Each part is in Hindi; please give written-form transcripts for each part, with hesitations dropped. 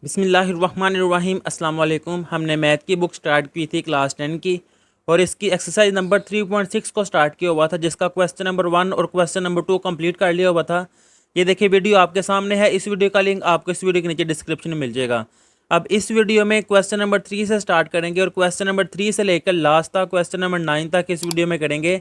बिस्मिल्लाहिर्रहमानिर्रहीम अस्सलाम वालेकुम। हमने मैथ की बुक स्टार्ट की थी क्लास 10 की और इसकी एक्सरसाइज नंबर 3.6 को स्टार्ट किया हुआ था, जिसका क्वेश्चन नंबर 1 और क्वेश्चन नंबर 2 कंप्लीट कर लिया हुआ था। ये देखिए वीडियो आपके सामने है। इस वीडियो का लिंक आपको इस वीडियो के नीचे डिस्क्रिप्शन में मिल जाएगा। अब इस वीडियो में क्वेश्चन नंबर 3 से स्टार्ट करेंगे और क्वेश्चन नंबर 3 से लेकर लास्ट तक क्वेश्चन नंबर 9 तक इस वीडियो में करेंगे।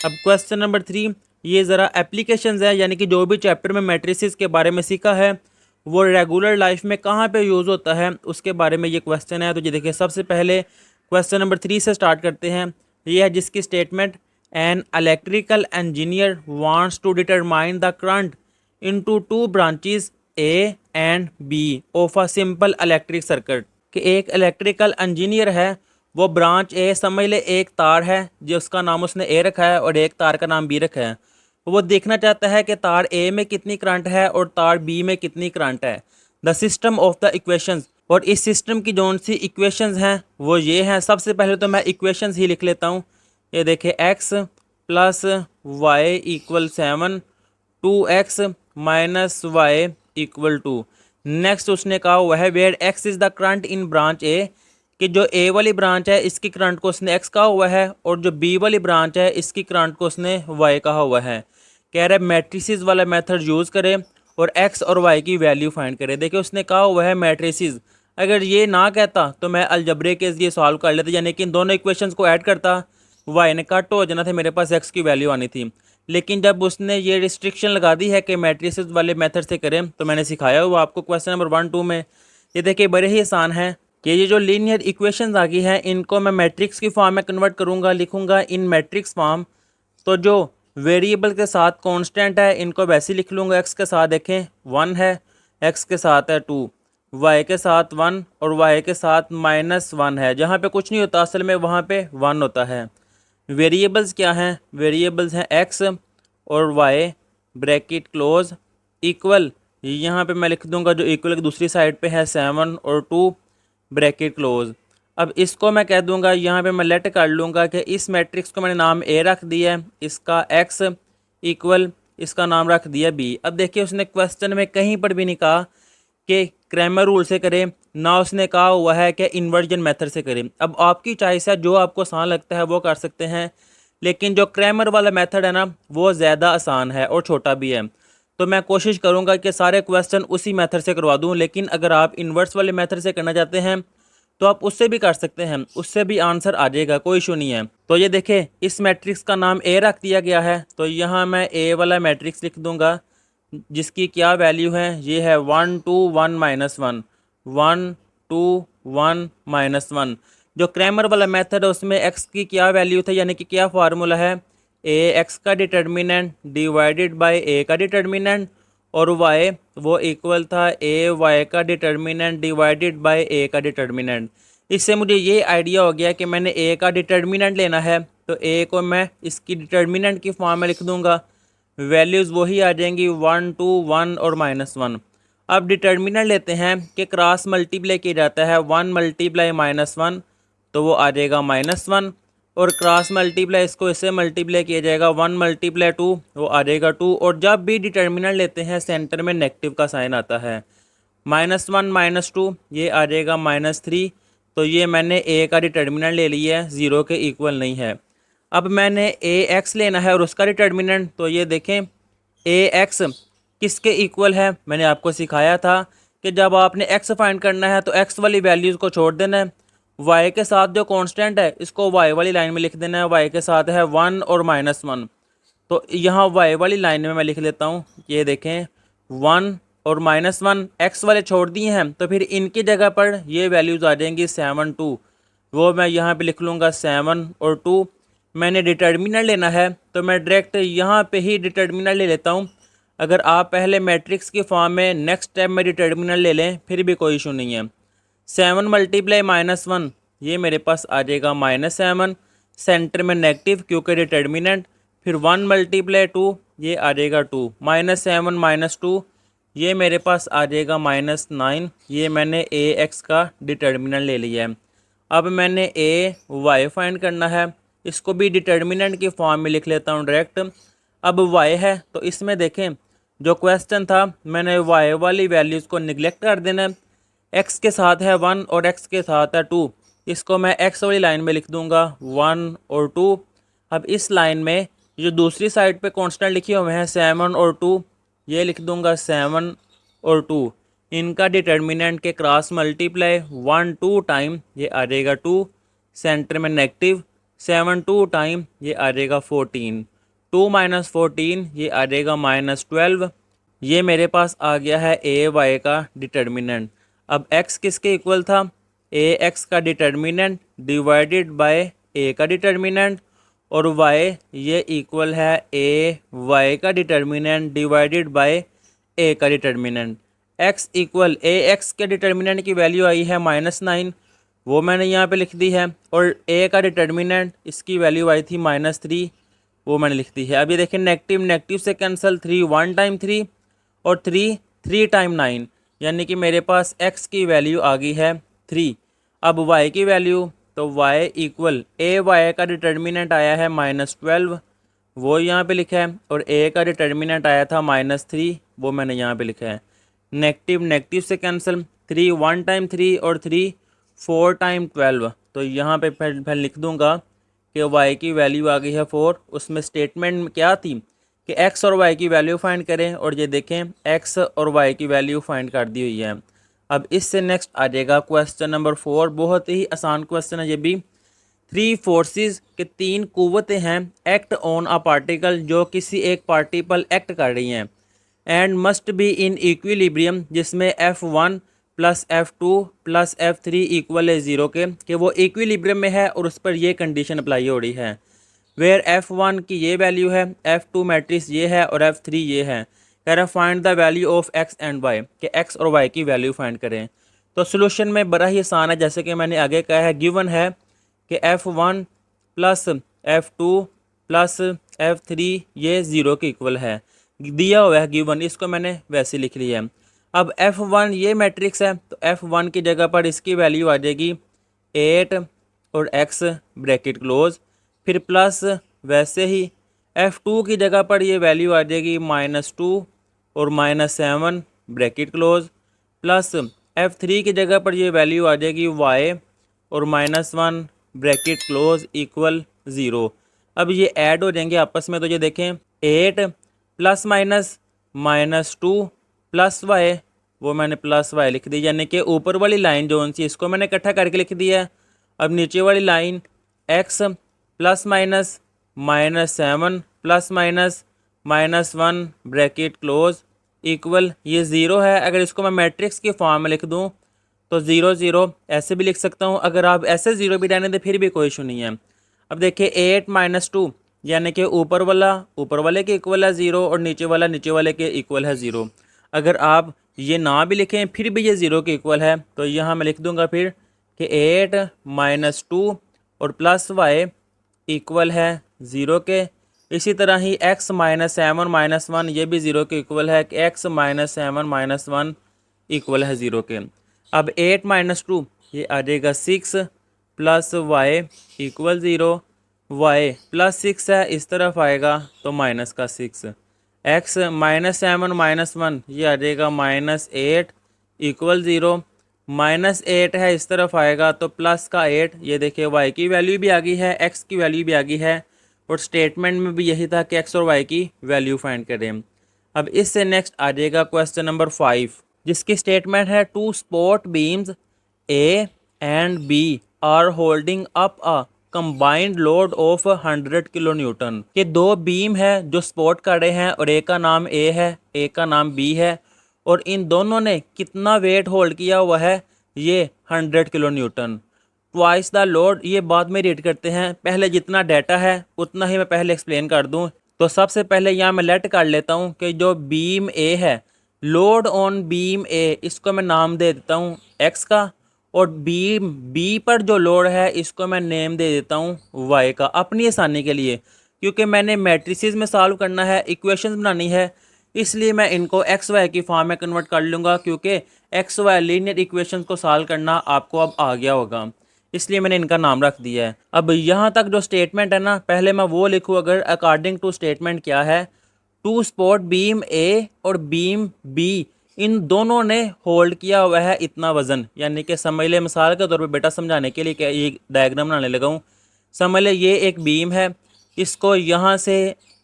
अब क्वेश्चन नंबर 3 ये ज़रा एप्लीकेशंस है, यानी कि जो भी चैप्टर में मैट्रिसेस के बारे में सीखा है वो रेगुलर लाइफ में कहाँ पे यूज़ होता है उसके बारे में ये क्वेश्चन है। तो ये देखिए सबसे पहले क्वेश्चन नंबर 3 से स्टार्ट करते हैं। ये है जिसकी statement, an electrical engineer wants to determine the current into two branches A and B of a simple electric circuit. कि एक इलेक्ट्रिकल इंजीनियर है, वो ब्रांच ए समझ ले एक तार है जिसका नाम उसने ए रखा है और एक तार का नाम बी रखा है। वो देखना चाहता है कि तार ए में कितनी करंट है और तार बी में कितनी करंट है। The system of the equations, और इस सिस्टम की जौन सी इक्वेशंस हैं वो ये हैं। सबसे पहले तो मैं इक्वेशंस ही लिख लेता हूँ। ये देखिए X plus Y equal 7, 2x minus Y equal 2। Next उसने कहा हुआ है where X is the current in branch A, कि जो ए वाली ब्रांच है इसकी करंट को उसने एक्स कहा हुआ है और जो बी वाली ब्रांच है इसकी करंट को उसने वाई कहा हुआ है। कह रहा है मैट्रिसेस वाला मेथड यूज़ करें और एक्स और वाई की वैल्यू फाइंड करें। देखिए उसने कहा हुआ है मैट्रिसेस, अगर ये ना कहता तो मैं अलजबरे के लिए सॉल्व कर लेता, यानी कि इन दोनों इक्वेशंस को ऐड करता, वाई ने कट हो जाना था, मेरे पास एक्स की वैल्यू आनी थी। लेकिन जब उसने ये रिस्ट्रिक्शन लगा दी है कि मैट्रिसेस वाले मेथड से करें तो मैंने सिखाया हुआ आपको क्वेश्चन नंबर 1, 2 में। ये देखिए बड़े ही आसान है कि ये जो लीनियर इक्वेशंस आ गई हैं इनको मैं मैट्रिक्स की फॉर्म में कन्वर्ट करूँगा, लिखूँगा इन मैट्रिक्स फॉर्म। तो जो वेरिएबल के साथ कांस्टेंट है इनको वैसे लिख लूँगा। एक्स के साथ देखें 1 है, एक्स के साथ है 2, वाई के साथ 1 और वाई के साथ -1 है। जहाँ पे कुछ नहीं होता असल में वहाँ पे 1 होता है। वेरिएबल्स क्या हैं? वेरिएबल्स हैं एक्स और वाई ब्रैकेट क्लोज इक्वल, यहाँ पे मैं लिख दूंगा जो इक्वल की दूसरी साइड पे है 7 और 2 ब्रैकेट क्लोज। अब इसको मैं कह दूंगा, यहाँ पे मैं लेट कर लूँगा कि इस मैट्रिक्स को मैंने नाम ए रख दिया है, इसका एक्स इक्वल इसका नाम रख दिया बी। अब देखिए उसने क्वेश्चन में कहीं पर भी नहीं कहा कि क्रैमर रूल से करें, ना उसने कहा हुआ है कि इन्वर्जन मेथड से करें। अब आपकी चॉइस है, जो आपको आसान लगता है वो कर सकते हैं, लेकिन जो क्रैमर वाला मेथड है ना वो ज़्यादा आसान है और छोटा भी है। तो मैं कोशिश करूंगा कि सारे क्वेश्चन उसी मेथड से करवा दूं, लेकिन अगर आप इन्वर्स वाले मेथड से करना चाहते हैं तो आप उससे भी कर सकते हैं, उससे भी आंसर आ जाएगा, कोई इशू नहीं है। तो ये देखें इस मैट्रिक्स का नाम ए रख दिया गया है, तो यहाँ मैं ए वाला मैट्रिक्स लिख दूंगा जिसकी क्या वैल्यू है, ये है 1 2 1 -1, 1 2 1 -1। जो क्रैमर वाला मेथड है उसमें एक्स की क्या वैल्यू था, यानी कि क्या फार्मूला है, ए एक्स का डिटर्मिनेंट डिवाइडेड बाय ए का डिटर्मिनेंट, और वाई वो इक्वल था ए वाई का डिटर्मिनेंट डिवाइडेड बाय ए का डिटर्मिनेंट। इससे मुझे ये आइडिया हो गया कि मैंने ए का डिटर्मिनेंट लेना है, तो ए को मैं इसकी डिटर्मिनेंट की फॉर्म में लिख दूंगा, वैल्यूज़ वही आ जाएंगी 1 2 1 और -1। अब डिटर्मिनेंट लेते हैं कि क्रॉस मल्टीप्लाई किया जाता है, 1 मल्टीप्लाई -1 तो वो आ जाएगा -1, और क्रॉस मल्टीप्लाई इसको इससे मल्टीप्लाई किया जाएगा 1 मल्टीप्लाई 2 वो आ जाएगा 2। और जब भी डिटर्मिनेंट लेते हैं सेंटर में नेगेटिव का साइन आता है, -1 -2 ये आ जाएगा -3। तो ये मैंने ए का डिटर्मिनेंट ले लिया है, 0 के इक्वल नहीं है। अब मैंने ए एक्स लेना है और उसका डिटर्मिनेंट, तो ये देखें ए एक्स किसके इक्वल है, मैंने आपको सिखाया था कि जब आपने एक्स फाइंड करना है तो एक्स वाली वैल्यूज़ को छोड़ देना है, वाई के साथ जो कांस्टेंट है इसको वाई वाली लाइन में लिख देना है, वाई के साथ है 1 और -1। तो यहाँ वाई वाली लाइन में मैं लिख लेता हूँ, ये देखें 1 और -1 एक्स वाले छोड़ दिए हैं, तो फिर इनकी जगह पर ये वैल्यूज़ आ जाएंगी 7 2, वो मैं यहाँ पे लिख लूँगा 7 और 2। मैंने डिटर्मिनल लेना है तो मैं डायरेक्ट यहाँ पे ही डिटर्मिनल ले लेता हूँ। अगर आप पहले मैट्रिक्स की फॉर्म में नेक्स्ट स्टेप में डिटर्मिनल ले लें फिर भी कोई इशू नहीं है। 7 मल्टीप्लाई -1 ये मेरे पास आ जाएगा -7, सेंटर में नेगेटिव क्योंकि डिटर्मिनेंट, फिर 1 मल्टीप्लाई 2 ये आ जाएगा 2, -7 -2 ये मेरे पास आ जाएगा -9। ये मैंने ए एक्स का डिटर्मिनेंट ले लिया है। अब मैंने ए वाई फाइंड करना है, इसको भी डिटर्मिनेंट की फॉर्म में लिख लेता हूँ डायरेक्ट। अब वाई है तो इसमें देखें जो क्वेश्चन था मैंने वाई वाली वैल्यूज़ को निगलेक्ट कर देना है, एक्स के साथ है 1 और एक्स के साथ है 2, इसको मैं एक्स वाली लाइन में लिख दूंगा 1 और 2। अब इस लाइन में जो दूसरी साइड पे कांस्टेंट लिखे हुए हैं 7 और 2, ये लिख दूंगा 7 और 2। इनका डिटर्मिनेंट के क्रॉस मल्टीप्लाई 1 2 टाइम ये आ जाएगा 2, सेंटर में नेगेटिव 7 2 टाइम ये आ जाएगा 14, 2 माइनस 14 ये आ जाएगा -12। ये मेरे पास आ गया है ए वाई का डिटर्मिनेंट। अब x किसके इक्वल था, ए एक्स का डिटर्मिनेंट डिवाइडेड बाय ए का डिटर्मिनेंट, और y ये इक्वल है ए वाई का डिटर्मिनेंट डिवाइडेड बाय ए का डिटर्मिनेंट। x इक्वल ए एक्स के डिटर्मिनेंट की वैल्यू आई है -9, वो मैंने यहाँ पे लिख दी है, और a का डिटर्मिनेंट इसकी वैल्यू आई थी -3, वो मैंने लिख दी है। अब ये देखें नेगेटिव नेगेटिव से कैंसिल, 3 1 टाइम 3 और 3 3 टाइम 9, यानी कि मेरे पास x की वैल्यू आ गई है 3। अब y की वैल्यू, तो y इक्वल ए वाई का डिटर्मिनेंट आया है -12, वो यहाँ पे लिखा है, और a का डिटर्मिनेंट आया था -3, वो मैंने यहाँ पे लिखा है। नेगेटिव नेगेटिव से कैंसिल, 3 1 टाइम 3 और 3 4 टाइम 12, तो यहाँ पे फिर लिख दूंगा कि y की वैल्यू आ गई है 4। उसमें स्टेटमेंट क्या थी कि x और y की वैल्यू फाइंड करें, और ये देखें x और y की वैल्यू फाइंड कर दी हुई है। अब इससे नेक्स्ट आ जाएगा क्वेश्चन नंबर 4, बहुत ही आसान क्वेश्चन है ये भी। 3 फोर्सेस के 3 कुव्वतें हैं एक्ट ऑन अ पार्टिकल, जो किसी एक पार्टिकल एक्ट कर रही हैं, and must be in equilibrium, जिसमें F1 plus F2 plus F3 equal है 0 के, कि वो इक्विलिब्रियम में है और उस पर ये कंडीशन अप्लाई हो रही है, वेयर F1 की ये वैल्यू है, F2 मैट्रिक्स ये है और F3 ये है। कह रहा है find the value of x and y, कि x और y की वैल्यू फाइंड करें। तो सोल्यूशन में बड़ा ही आसान है, जैसे कि मैंने आगे कहा है, गिवन है कि F1 plus F2 plus F3 ये 0 के इक्वल है, दिया हुआ है गिवन, इसको मैंने वैसे लिख लिया है। अब F1 ये मैट्रिक्स है, तो F1 की जगह पर इसकी वैल्यू आ जाएगी 8 और x ब्रैकेट क्लोज, फिर प्लस वैसे ही F2 की जगह पर ये वैल्यू आ जाएगी -2 और -7 ब्रैकेट क्लोज, प्लस F3 की जगह पर ये वैल्यू आ जाएगी y और -1 ब्रैकेट क्लोज इक्वल 0। अब ये ऐड हो जाएंगे आपस में, तो ये देखें 8 प्लस माइनस -2 प्लस y, वो मैंने प्लस y लिख दी, यानी कि ऊपर वाली लाइन जो सी इसको मैंने इकट्ठा करके लिख दिया है। अब नीचे वाली line x plus minus -7 plus minus -1 bracket close equal ये 0 है। अगर इसको मैं मैट्रिक्स की फॉर्म में लिख दूं तो 0 0 ऐसे भी लिख सकता हूं, अगर आप ऐसे 0 भी रहने दें फिर भी कोई इशू नहीं है। अब देखिए 8 -2 यानी कि ऊपर वाला ऊपर वाले के इक्वल है 0 और नीचे वाला नीचे वाले के इक्वल है 0। अगर आप ये ना भी लिखें फिर भी ये 0 के इक्वल है, तो यहाँ मैं लिख दूंगा फिर कि 8 -2 और प्लस y इक्वल है 0 के। इसी तरह ही x -7 -1 ये भी 0 के इक्वल है कि x -7 -1 इक्वल है 0 के। अब 8 -2 ये आ जाएगा 6 plus y equal 0, y plus 6 है इस तरफ आएगा तो माइनस का 6, x -7 -1 ये आ जाएगा -8 इक्वल 0, -8 है इस तरफ आएगा तो प्लस का 8, ये देखिए y की वैल्यू भी आ गई है, x की वैल्यू भी आ गई है, और स्टेटमेंट में भी यही था कि x और y की वैल्यू फाइंड करें। अब इससे नेक्स्ट आ जाएगा क्वेश्चन नंबर 5, जिसकी स्टेटमेंट है 2 support beams A and B are holding up a combined load of 100 kilo newton, के दो बीम है जो सपोर्ट कर रहे हैं और एक का नाम A है एक का नाम B है, और इन दोनों ने कितना वेट होल्ड किया हुआ है, ये 100 kilo Newton. Twice the load, ये बाद में रीड करते हैं, पहले जितना डाटा है उतना ही मैं पहले एक्सप्लेन कर दूं। तो सबसे पहले यहाँ मैं लेट कर लेता हूँ कि जो बीम ए है, लोड ऑन बीम ए, इसको मैं नाम दे देता हूँ एक्स का, और बीम बी पर जो लोड है इसको मैं नेम दे देता हूँ वाई का, अपनी आसानी के लिए, क्योंकि मैंने मैट्रिसेस में सॉल्व करना है, इक्वेशंस बनानी है, इसलिए मैं इनको एक्स वाई की फॉर्म में कन्वर्ट कर लूँगा, क्योंकि एक्स वाई लीनियर इक्वेशंस को सॉल्व करना आपको अब आ गया होगा, इसलिए मैंने इनका नाम रख दिया है। अब यहाँ तक जो स्टेटमेंट है ना, पहले मैं वो लिखूँ, अगर अकॉर्डिंग टू स्टेटमेंट क्या है, 2 स्पोर्ट बीम ए और बीम बी, इन दोनों ने होल्ड किया हुआ है इतना वज़न, यानी कि समझ ले, मिसाल के तौर पे बेटा समझाने के लिए क्या ये डायग्राम बनाने लगा हूँ। समझ ले ये एक बीम है, इसको यहाँ से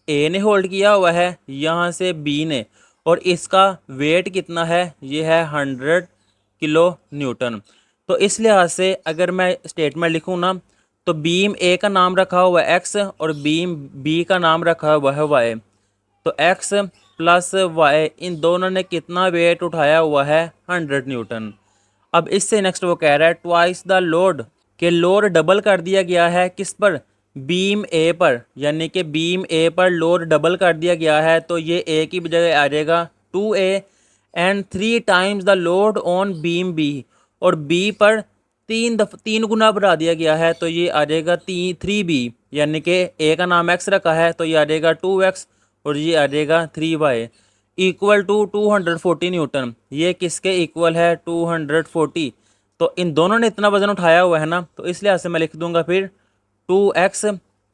ए ने होल्ड किया हुआ है, यहाँ से बी ने, और इसका वेट कितना है, ये है 100 किलो न्यूटन। तो इस लिहाज से अगर मैं स्टेटमेंट लिखूँ ना, तो बीम ए का नाम रखा हुआ है एक्स और बीम बी का नाम रखा हुआ है वाई। तो एक्स प्लस वाई इन दोनों ने कितना वेट उठाया हुआ है, 100 न्यूटन। अब इससे नेक्स्ट वो कह रहा है ट्वाइस द लोड, के लोड डबल कर दिया गया है किस पर, बीम ए पर, यानी कि बीम ए पर लोड डबल कर दिया गया है। तो ये ए की बजाय आ जाएगा 2A and 3 times the load on beam B, और बी पर तीन गुना बढ़ा दिया गया है, तो ये आ जाएगा 3B, यानी कि ए का नाम एक्स रखा है तो ये आ जाएगा 2x और ये आ जाएगा 3y इक्वल टू 240 न्यूटन। ये किसके इक्वल है, 240। तो इन दोनों ने इतना वज़न उठाया हुआ है ना, तो इस लिहाज से मैं लिख दूंगा फिर 2x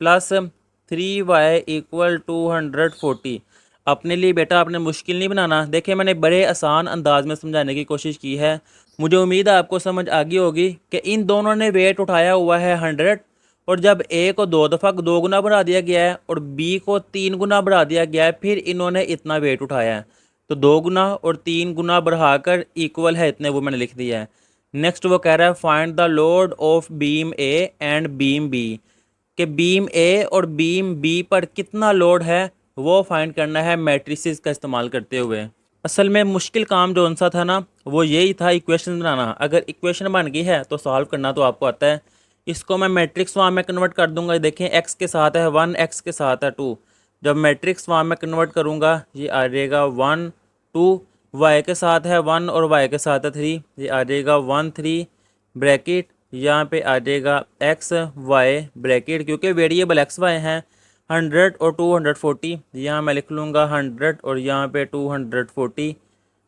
प्लस 3y इक्वल 240। अपने लिए बेटा आपने मुश्किल नहीं बनाना। देखिए मैंने बड़े आसान अंदाज में समझाने की कोशिश की है। मुझे उम्मीद है आपको समझ आ गई होगी कि इन दोनों ने वेट उठाया हुआ है 100, और जब ए को 2 दफ़ा 2 गुना बढ़ा दिया गया है और बी को 3 गुना बढ़ा दिया गया है, फिर इन्होंने इतना वेट उठाया है। तो 2 गुना और 3 गुना बढ़ाकर इक्वल है इतने, वो मैंने लिख दिया है। नेक्स्ट वो कह रहा है find the load of beam A and beam B, कि बीम ए और बीम बी पर कितना लोड है वो फाइंड करना है मैट्रिसेस का इस्तेमाल करते हुए। असल में मुश्किल काम जो सा था ना, वो यही था इक्वेशन बनाना। अगर इक्वेशन बन गई है तो सॉल्व करना तो आपको आता है। इसको मैं मैट्रिक्स फॉर्म में कन्वर्ट कर दूंगा। देखें एक्स के साथ है 1, एक्स के साथ है 2। जब मैट्रिक्स फॉर्म में कन्वर्ट करूंगा ये आ जाएगा 1 2, वाई के साथ है 1 और वाई के साथ है 3, ये आ जाएगा 1 3 ब्रैकेट, यहाँ पे आ जाएगा एक्स वाई ब्रैकेट, क्योंकि वेरिएबल एक्स वाई हैं 100 और 240। यहाँ मैं लिख लूँगा 100 और यहाँ पे 240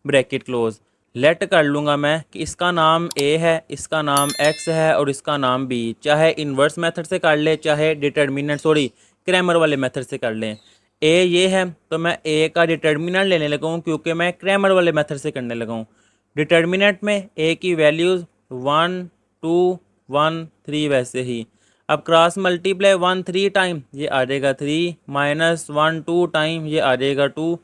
ब्रैकेट क्लोज। लेट कर लूँगा मैं कि इसका नाम ए है, इसका नाम एक्स है और इसका नाम बी। चाहे इन्वर्स मेथड से कर ले, चाहे क्रैमर वाले मेथड से कर लें। ए ये है तो मैं ए का डिटर्मिनेंट लेने लगा हूँ, क्योंकि मैं क्रैमर वाले मेथड से करने लगा हूँ। डिटर्मिनेंट में ए की वैल्यूज़ 1 2 1 3 वैसे ही। अब क्रॉस मल्टीप्लाई 1 3 टाइम ये आ जाएगा 3, माइनस 1 2 टाइम ये आ जाएगा 2,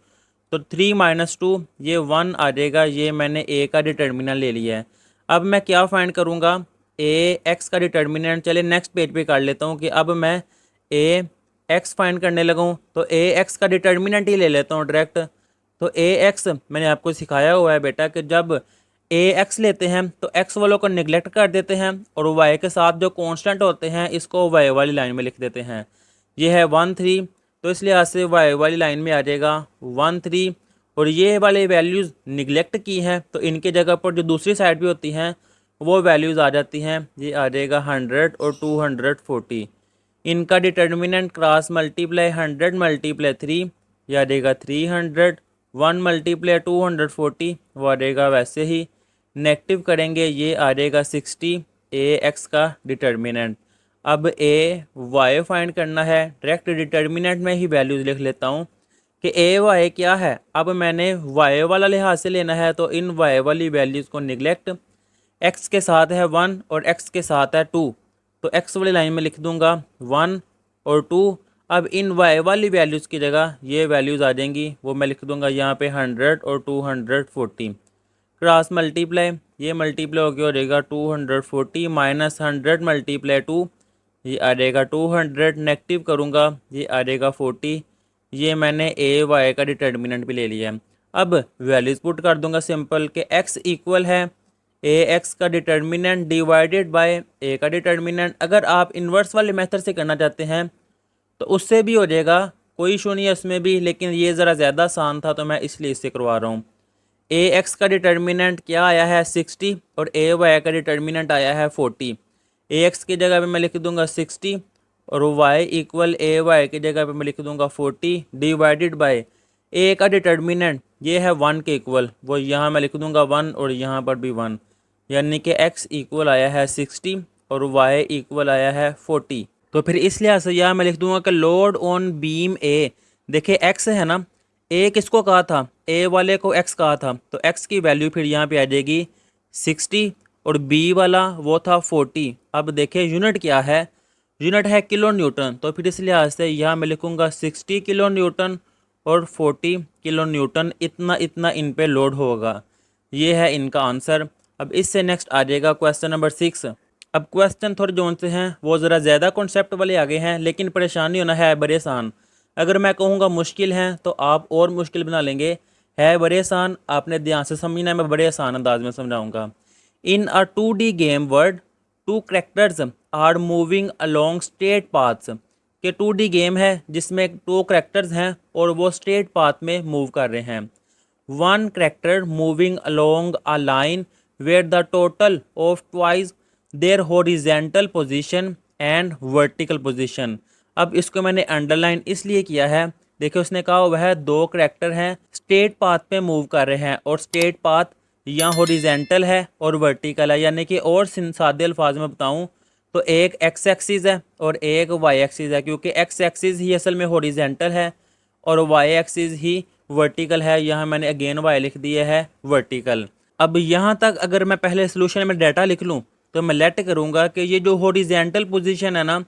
तो 3 माइनस 2 ये 1 आ जाएगा। ये मैंने ए का डिटर्मिनेंट ले लिया है। अब मैं क्या फाइंड करूँगा, ए एक्स का डिटर्मिनेंट। चले नेक्स्ट पेज पे कर लेता हूँ कि अब मैं ए एक्स फाइंड करने लगा हूँ, तो ए एक्स का डिटर्मिनेंट ही ले लेता हूँ डायरेक्ट। तो ए एक्स मैंने आपको सिखाया हुआ है बेटा कि जब ए एक्स लेते हैं तो एक्स वालों को निगलेक्ट कर देते हैं और वाई के साथ जो कांस्टेंट होते हैं इसको वाई वाली लाइन में लिख देते हैं। ये है 1 3, तो इस लिहाज से वाई वाली लाइन में आ जाएगा 1 3, और ये वाले वैल्यूज़ निगलेक्ट की हैं तो इनके जगह पर जो दूसरी साइड भी होती हैं वो वैल्यूज़ आ जाती हैं। ये आ जाएगा 100 और 240। इनका डिटर्मिनेंट क्रॉस मल्टीप्लाई 100 मल्टीप्लाई 3 ये आ जाएगा 300, 1 मल्टीप्लाई 240 वो आ जाएगा वैसे ही। नेगेटिव करेंगे ये आ जाएगा 60 ए एक्स का डिटर्मिनेंट। अब ए वाई फाइंड करना है, डायरेक्ट डिटर्मिनेंट में ही वैल्यूज़ लिख लेता हूँ कि ए वाई क्या है। अब मैंने वाई वाला लिहाज से लेना है तो इन वाई वाली वैल्यूज़ को निगलेक्ट, एक्स के साथ है 1 और एक्स के साथ है 2, तो एक्स वाली लाइन में लिख दूंगा 1 और 2। अब इन वाई वाली वैल्यूज़ की जगह ये वैल्यूज़ आ जाएंगी, वो मैं लिख दूंगा यहाँ पे 100 और 240। क्रॉस मल्टीप्लाई ये मल्टीप्लाई होकर हो जाएगा 240 माइनस 100 मल्टीप्लाई 2 ये आ जाएगा 200। नेगेटिव करूँगा ये आ जाएगा 40। ये मैंने ए वाई का डिटर्मिनेंट भी ले लिया है। अब वैल्यूज़ पुट कर दूंगा सिंपल कि एक्स इक्वल है ए एक्स का डिटर्मिनेंट डिवाइडेड बाय ए का डिटर्मिनेंट। अगर आप इन्वर्स वाले मेथड से करना चाहते हैं तो उससे भी हो जाएगा, कोई इशू नहीं है उसमें भी, लेकिन ये ज़रा ज़्यादा आसान था तो मैं इसलिए इससे करवा रहा हूँ। ए एक्स का डिटर्मिनेंट क्या आया है 60 और ए वाई का डिटर्मिनेंट आया है 40। ए एक्स की जगह पे मैं लिख दूंगा 60 और वाई इक्वल ए वाई की जगह पे मैं लिख दूंगा 40 डिवाइडेड बाय ए का डिटर्मिनेंट ये है 1 के इक्वल, वो यहाँ मैं लिख दूंगा 1 और यहाँ पर भी 1, यानी कि एक्स इक्वल आया है 60 और वाई इक्वल आया है 40। तो फिर इस लिहाज से यहाँ मैं लिख दूंगा कि लोड ऑन बीम ए, देखिए एक्स है ना, ए किसको कहा था, ए वाले को एक्स कहा था, तो एक्स की वैल्यू फिर यहाँ पे आ जाएगी 60 और बी वाला वो था 40। अब देखिए यूनिट क्या है, यूनिट है किलो न्यूटन, तो फिर इस लिहाज से यहाँ मैं लिखूँगा 60 किलो न्यूटन और 40 किलो न्यूटन, इतना इतना इन पे लोड होगा। ये है इनका आंसर। अब इससे नेक्स्ट आ जाएगा क्वेश्चन नंबर 6। अब क्वेश्चन थोड़े जोन से हैं वो ज़रा ज़्यादा कॉन्सेप्ट वाले आगे हैं, लेकिन परेशानी होना है बड़े आसान। अगर मैं कहूँगा मुश्किल हैं तो आप और मुश्किल बना लेंगे, है बड़े आसान, आपने ध्यान से समझना है, मैं बड़े आसान अंदाज में समझाऊंगा। In a 2D game world two characters are moving along straight paths, के 2D गेम है जिसमें 2 करेक्टर्स हैं और वो स्ट्रेट पाथ में मूव कर रहे हैं। One character moving along a line where the total of twice their horizontal position and vertical position. अब इसको मैंने अंडरलाइन इसलिए किया है, देखिए उसने कहा हुआ है 2 करेक्टर हैं स्ट्रेट पाथ पे मूव कर रहे हैं, और स्ट्रेट पाथ या हॉरिजेंटल है और वर्टिकल है, यानी कि और सादे अल्फाज में बताऊं तो एक एक्स एक्सिस है और एक वाई एक्सिस है, क्योंकि एक्स एक्सिस ही असल में हॉरिजेंटल है और वाई एक्सिस ही वर्टिकल है। यहाँ मैंने अगेन वाई लिख दिया है वर्टिकल। अब यहाँ तक अगर मैं पहले सोल्यूशन में डाटा लिख लूँ तो मैं लेट करूँगा कि ये जो हॉरिजेंटल पोजीशन है ना,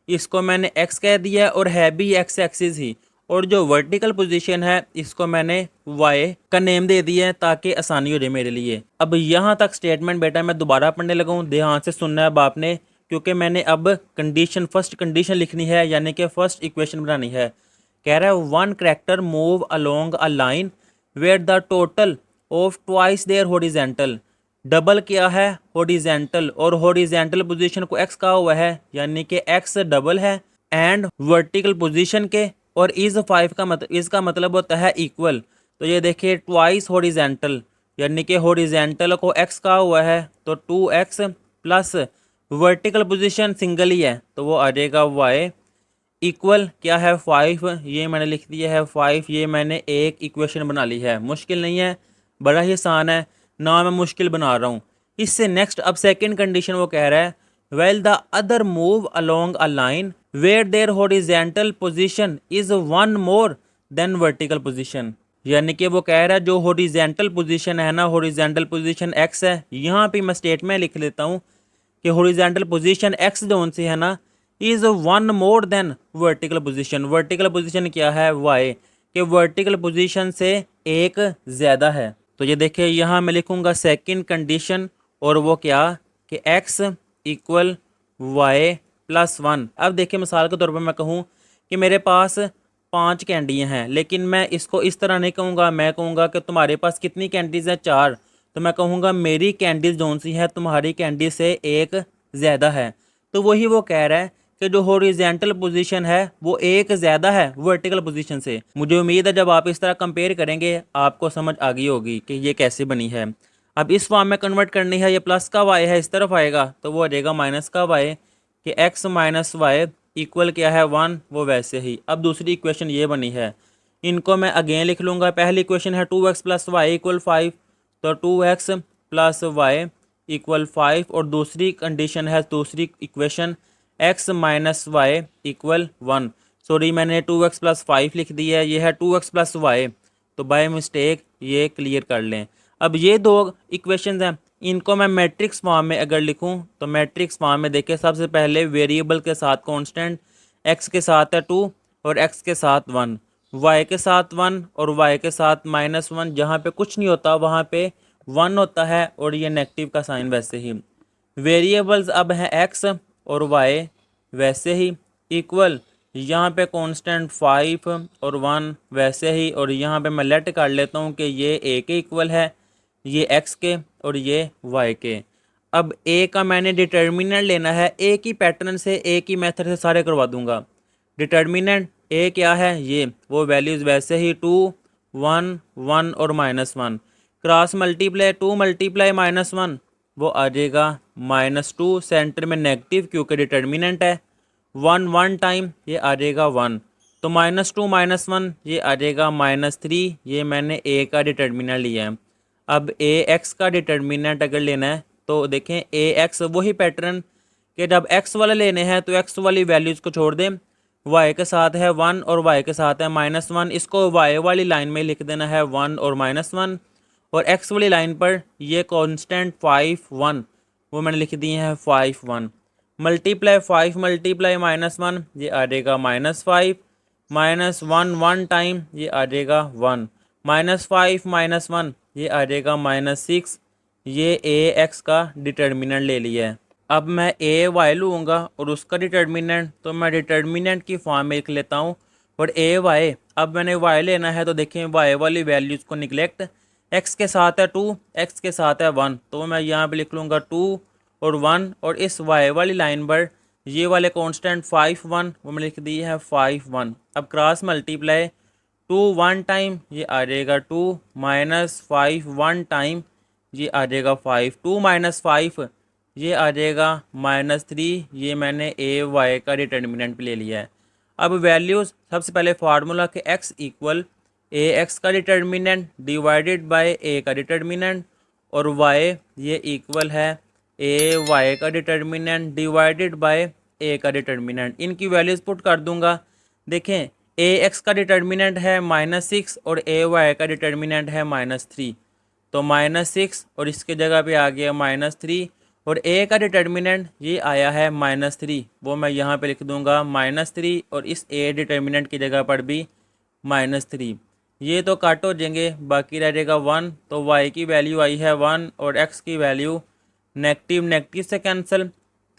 इसको मैंने एक्स कह दिया और है भी एक्स एक्सिस ही, और जो वर्टिकल पोजीशन है इसको मैंने वाई का नेम दे दिया है ताकि आसानी हो जाए मेरे लिए। अब यहाँ तक स्टेटमेंट बेटा मैं दोबारा पढ़ने लगा हूँ, ध्यान से सुनना है अब आपने, क्योंकि मैंने अब कंडीशन फर्स्ट कंडीशन लिखनी है, यानी कि फर्स्ट इक्वेशन बनानी है। कह रहा है one character move along a line where the total of twice their horizontal. Double क्या है, हॉरिजेंटल, और हॉरिजेंटल पोजीशन को एक्स कहा हुआ है, यानी कि एक्स डबल है, एंड वर्टिकल पोजीशन के, और इज 5 का मतलब, इसका मतलब होता है इक्वल। तो ये देखिए ट्वाइस हॉरिजेंटल, यानी कि हॉरिजेंटल को एक्स कहा हुआ है तो 2x plus vertical position single ही है तो वो आ जाएगा वाई इक्वल क्या है 5। ये मैंने लिख दिया है 5, ये मैंने एक इक्वेशन बना ली है। मुश्किल नहीं है, बड़ा ही आसान है ना, मैं मुश्किल बना रहा हूँ। इससे नेक्स्ट अब सेकंड कंडीशन वो कह रहा है well the other move along a line where their horizontal position is one more than vertical position, यानी कि वो कह रहा है जो हॉरिजेंटल पोजीशन है ना, हॉरिजेंटल पोजीशन एक्स है, यहाँ पे मैं स्टेटमेंट लिख लेता हूँ कि हॉरिजेंटल पोजीशन एक्स जोन से है ना is one more than vertical position. Vertical position क्या है वाई, कि वर्टिकल पोजीशन से एक ज़्यादा है। तो ये देखिए यहाँ मैं लिखूँगा सेकंड कंडीशन, और वो क्या कि एक्स इक्वल वाई प्लस 1। अब देखिए मिसाल के तौर पर मैं कहूँ कि मेरे पास 5 कैंडियाँ हैं, लेकिन मैं इसको इस तरह नहीं कहूँगा, मैं कहूँगा कि तुम्हारे पास कितनी कैंडीज़ हैं 4, तो मैं कहूँगा मेरी कैंडीज जोन सी है तुम्हारी कैंडी से एक ज़्यादा है। तो वही वो कह रहा है कि जो हॉरिजेंटल पोजीशन है वो एक ज़्यादा है वर्टिकल पोजीशन से। मुझे उम्मीद है जब आप इस तरह कंपेयर करेंगे आपको समझ आ गई होगी कि ये कैसे बनी है। अब इस फॉर्म में कन्वर्ट करनी है, ये प्लस का वाई है इस तरफ आएगा तो वो आ जाएगा माइनस का वाई, कि एक्स माइनस वाई इक्वल क्या है 1, वो वैसे ही। अब दूसरी इक्वेशन ये बनी है, इनको मैं अगेन लिख लूँगा। पहली इक्वेशन है 2x प्लस वाई इक्वल 5, तो 2x प्लस वाई इक्वल 5, और दूसरी कंडीशन है दूसरी equation x minus Y equal 1। Sorry मैंने 2x प्लस 5 लिख दिया है, ये है 2x प्लस वाई, तो बाय मिस्टेक ये क्लियर कर लें। अब ये दो इक्वेशंस हैं, इनको मैं मैट्रिक्स फॉर्म में अगर लिखूं तो मैट्रिक्स फॉर्म में देखिए सबसे पहले वेरिएबल के साथ कांस्टेंट, x के साथ है 2 और x के साथ 1, y के साथ 1 और y के साथ -1, जहाँ पे कुछ नहीं होता वहाँ पे 1 होता है, और ये नेगेटिव का साइन वैसे ही। वेरिएबल्स अब हैं x और y वैसे ही, इक्वल यहाँ पे कांस्टेंट 5 और 1 वैसे ही, और यहाँ पे मैं लेट कर लेता हूँ कि ये a के इक्वल है, ये x के और ये y के। अब a का मैंने डिटर्मिनेंट लेना है, एक ही पैटर्न से एक ही मेथड से सारे करवा दूंगा। डिटर्मिनेंट a क्या है, ये वो वैल्यूज़ वैसे ही 2 1 1 और -1, क्रॉस मल्टीप्लाई 2 मल्टीप्लाई -1 वो आ जाएगा -2, सेंटर में नेगेटिव क्योंकि डिटर्मिनेंट है, 1 1 टाइम ये आ जाएगा 1, तो -2 -1 ये आ जाएगा -3, ये मैंने a का डिटर्मिनेंट लिया है। अब ए एक्स का डिटर्मिनेंट अगर लेना है तो देखें ए एक्स वही पैटर्न कि जब एक्स वाले लेने हैं तो एक्स वाली वैल्यूज़ को छोड़ दें, वाई के साथ है 1 और वाई के साथ है -1। इसको वाई वाली लाइन में लिख देना है 1 और -1, और एक्स वाली लाइन पर ये कांस्टेंट 5 1 वो मैंने लिख दिए हैं 5 1। मल्टीप्लाई 5 मल्टीप्लाई -1 ये आ जाएगा -5, -1 1 टाइम ये आ जाएगा 1, -5 -1 ये आ जाएगा -6। ये ए एक्स का डिटर्मिनेंट ले लिया है। अब मैं ए वाई लूँगा और उसका डिटर्मिनेंट, तो मैं डिटर्मिनेंट की फॉर्म में लिख लेता हूँ। और ए वाई, अब मैंने वाई लेना है तो देखिए वाई वाली वैल्यूज़ को निगलेक्ट, एक्स के साथ है 2, एक्स के साथ है 1, तो मैं यहाँ पे लिख लूँगा 2 और 1, और इस वाई वाली लाइन पर ये वाले कांस्टेंट 5 1 वो मैं लिख दिए है 5 1। अब क्रॉस मल्टीप्लाई 2 1 टाइम ये आ जाएगा 2, -5 1 टाइम ये आ जाएगा 5, 2 -5 ये आ जाएगा -3। ये मैंने ए वाई का डिटर्मिनेंट ले लिया है। अब वैल्यूज़, सबसे पहले फार्मूला के x इक्वल ए एक्स का डिटर्मिनेंट डिवाइडेड बाय ए का डिटर्मिनेंट, और y ये इक्वल है ए वाई का डिटर्मिनेंट डिवाइडेड बाय ए का डिटर्मिनेंट। इनकी वैल्यूज़ पुट कर दूंगा। देखें ए एक्स का डिटर्मिनेंट है -6 और ए वाई का डिटर्मिनेंट है -3, तो -6 और इसके जगह पे आ गया -3, और ए का डिटर्मिनेंट ये आया है -3, वो मैं यहाँ पे लिख दूंगा -3, और इस ए डिटर्मिनेंट की जगह पर भी -3। ये तो काट हो जाएंगे, बाकी रह जाएगा 1, तो y की वैल्यू आई है 1 और x की वैल्यू नेगेटिव नेगेटिव से कैंसिल,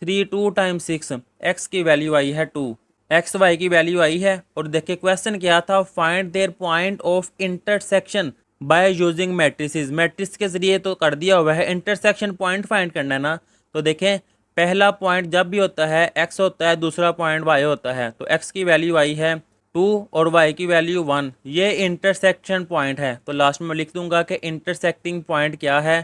3 2 टाइम्स 6, x की वैल्यू आई है 2, एक्स वाई की वैल्यू आई है। और देखिए क्वेश्चन क्या था, find their point of intersection by using matrices. Matrix के जरिए तो कर दिया हुआ है, इंटरसेक्शन पॉइंट फाइंड करना है ना। तो देखें पहला पॉइंट जब भी होता है x होता है, दूसरा पॉइंट y होता है, तो x की वैल्यू आई है 2 और y की वैल्यू 1, ये इंटरसेक्शन पॉइंट है। तो लास्ट में लिख दूंगा कि इंटरसेक्टिंग पॉइंट क्या है,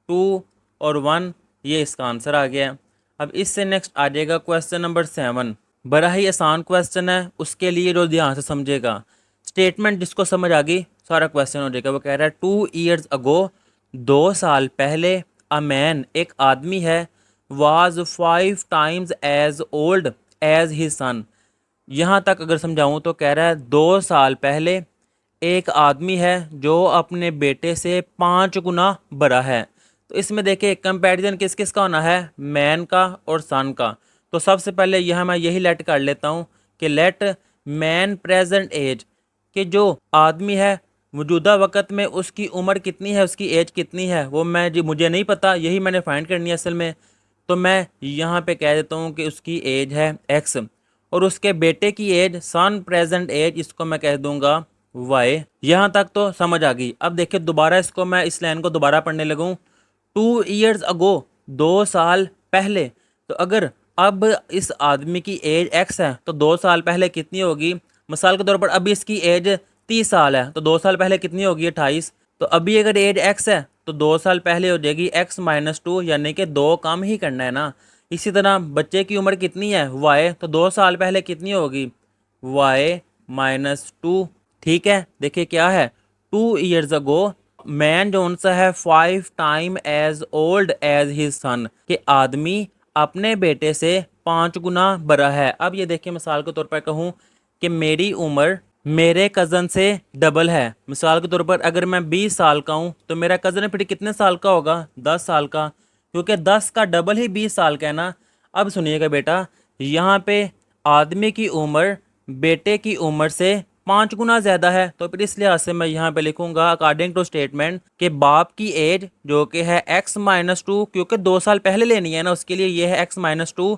2 और 1, ये इसका आंसर आ गया। अब इससे नेक्स्ट आ जाएगा क्वेश्चन नंबर 7। बड़ा ही आसान क्वेश्चन है, उसके लिए जो ध्यान से समझेगा, स्टेटमेंट जिसको समझ आ गई सारा क्वेश्चन हो जाएगा। वो कह रहा है 2 years ago, 2 साल पहले, अ मैन एक आदमी है, was 5 times as old as his son. यहाँ तक अगर समझाऊँ तो कह रहा है 2 साल पहले एक आदमी है जो अपने बेटे से 5 गुना बड़ा है। तो इसमें देखिए कंपैरिजन किस किस का होना है, मैन का और सन का। तो सबसे पहले यहाँ मैं यही लेट कर लेता हूँ कि लेट मैन प्रेजेंट एज, कि जो आदमी है मौजूदा वक़्त में उसकी उम्र कितनी है, उसकी एज कितनी है, वो मैं जी मुझे नहीं पता, यही मैंने फाइंड करनी है असल में। तो मैं यहाँ पे कह देता हूँ कि उसकी एज है एक्स, और उसके बेटे की एज सन प्रेजेंट एज, इसको मैं कह दूंगा वाई। यहाँ तक तो समझ आ गई। अब देखिए दोबारा इसको मैं इस लाइन को दोबारा पढ़ने लगूँ। 2 years ago, 2 साल पहले, तो अगर अब इस आदमी की एज एक्स है तो 2 साल पहले कितनी होगी। मिसाल के तौर पर अभी इसकी एज 30 साल है, तो 2 साल पहले कितनी होगी 28। तो अभी अगर एज एक्स है तो 2 साल पहले हो जाएगी x-2, यानी कि 2 कम ही करना है ना। इसी तरह बच्चे की उम्र कितनी है y, तो 2 साल पहले कितनी होगी y-2। ठीक है, देखिए क्या है 2 years ago, मैन जो सा है 5 time as old as his son, कि आदमी अपने बेटे से 5 गुना बड़ा है। अब ये देखिए मिसाल के तौर पर कहूँ कि मेरी उम्र मेरे कज़न से डबल है। मिसाल के तौर पर अगर मैं 20 साल का हूँ तो मेरा कज़न फिर कितने साल का होगा, 10 साल का, क्योंकि 10 का डबल ही 20 साल का है ना। अब सुनिएगा बेटा, यहाँ पे आदमी की उम्र बेटे की उम्र से 5 गुना ज़्यादा है, तो फिर इस लिहाज से मैं यहाँ पे लिखूंगा अकॉर्डिंग टू स्टेटमेंट कि बाप की एज जो कि है x-2, क्योंकि 2 साल पहले लेनी है ना, उसके लिए ये है x-2,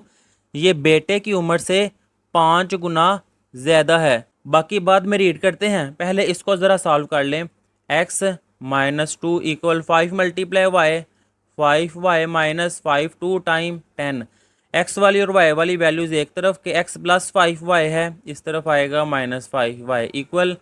ये बेटे की उम्र से 5 गुना ज़्यादा है। बाकी बाद में रीड करते हैं, पहले इसको ज़रा सॉल्व कर लें। x-2 equal 5 multiply y, 5y-5 2 time 10। X वाली और वाई वाली वैल्यूज़ एक तरफ के x + 5y है, इस तरफ आएगा -5y इक्वल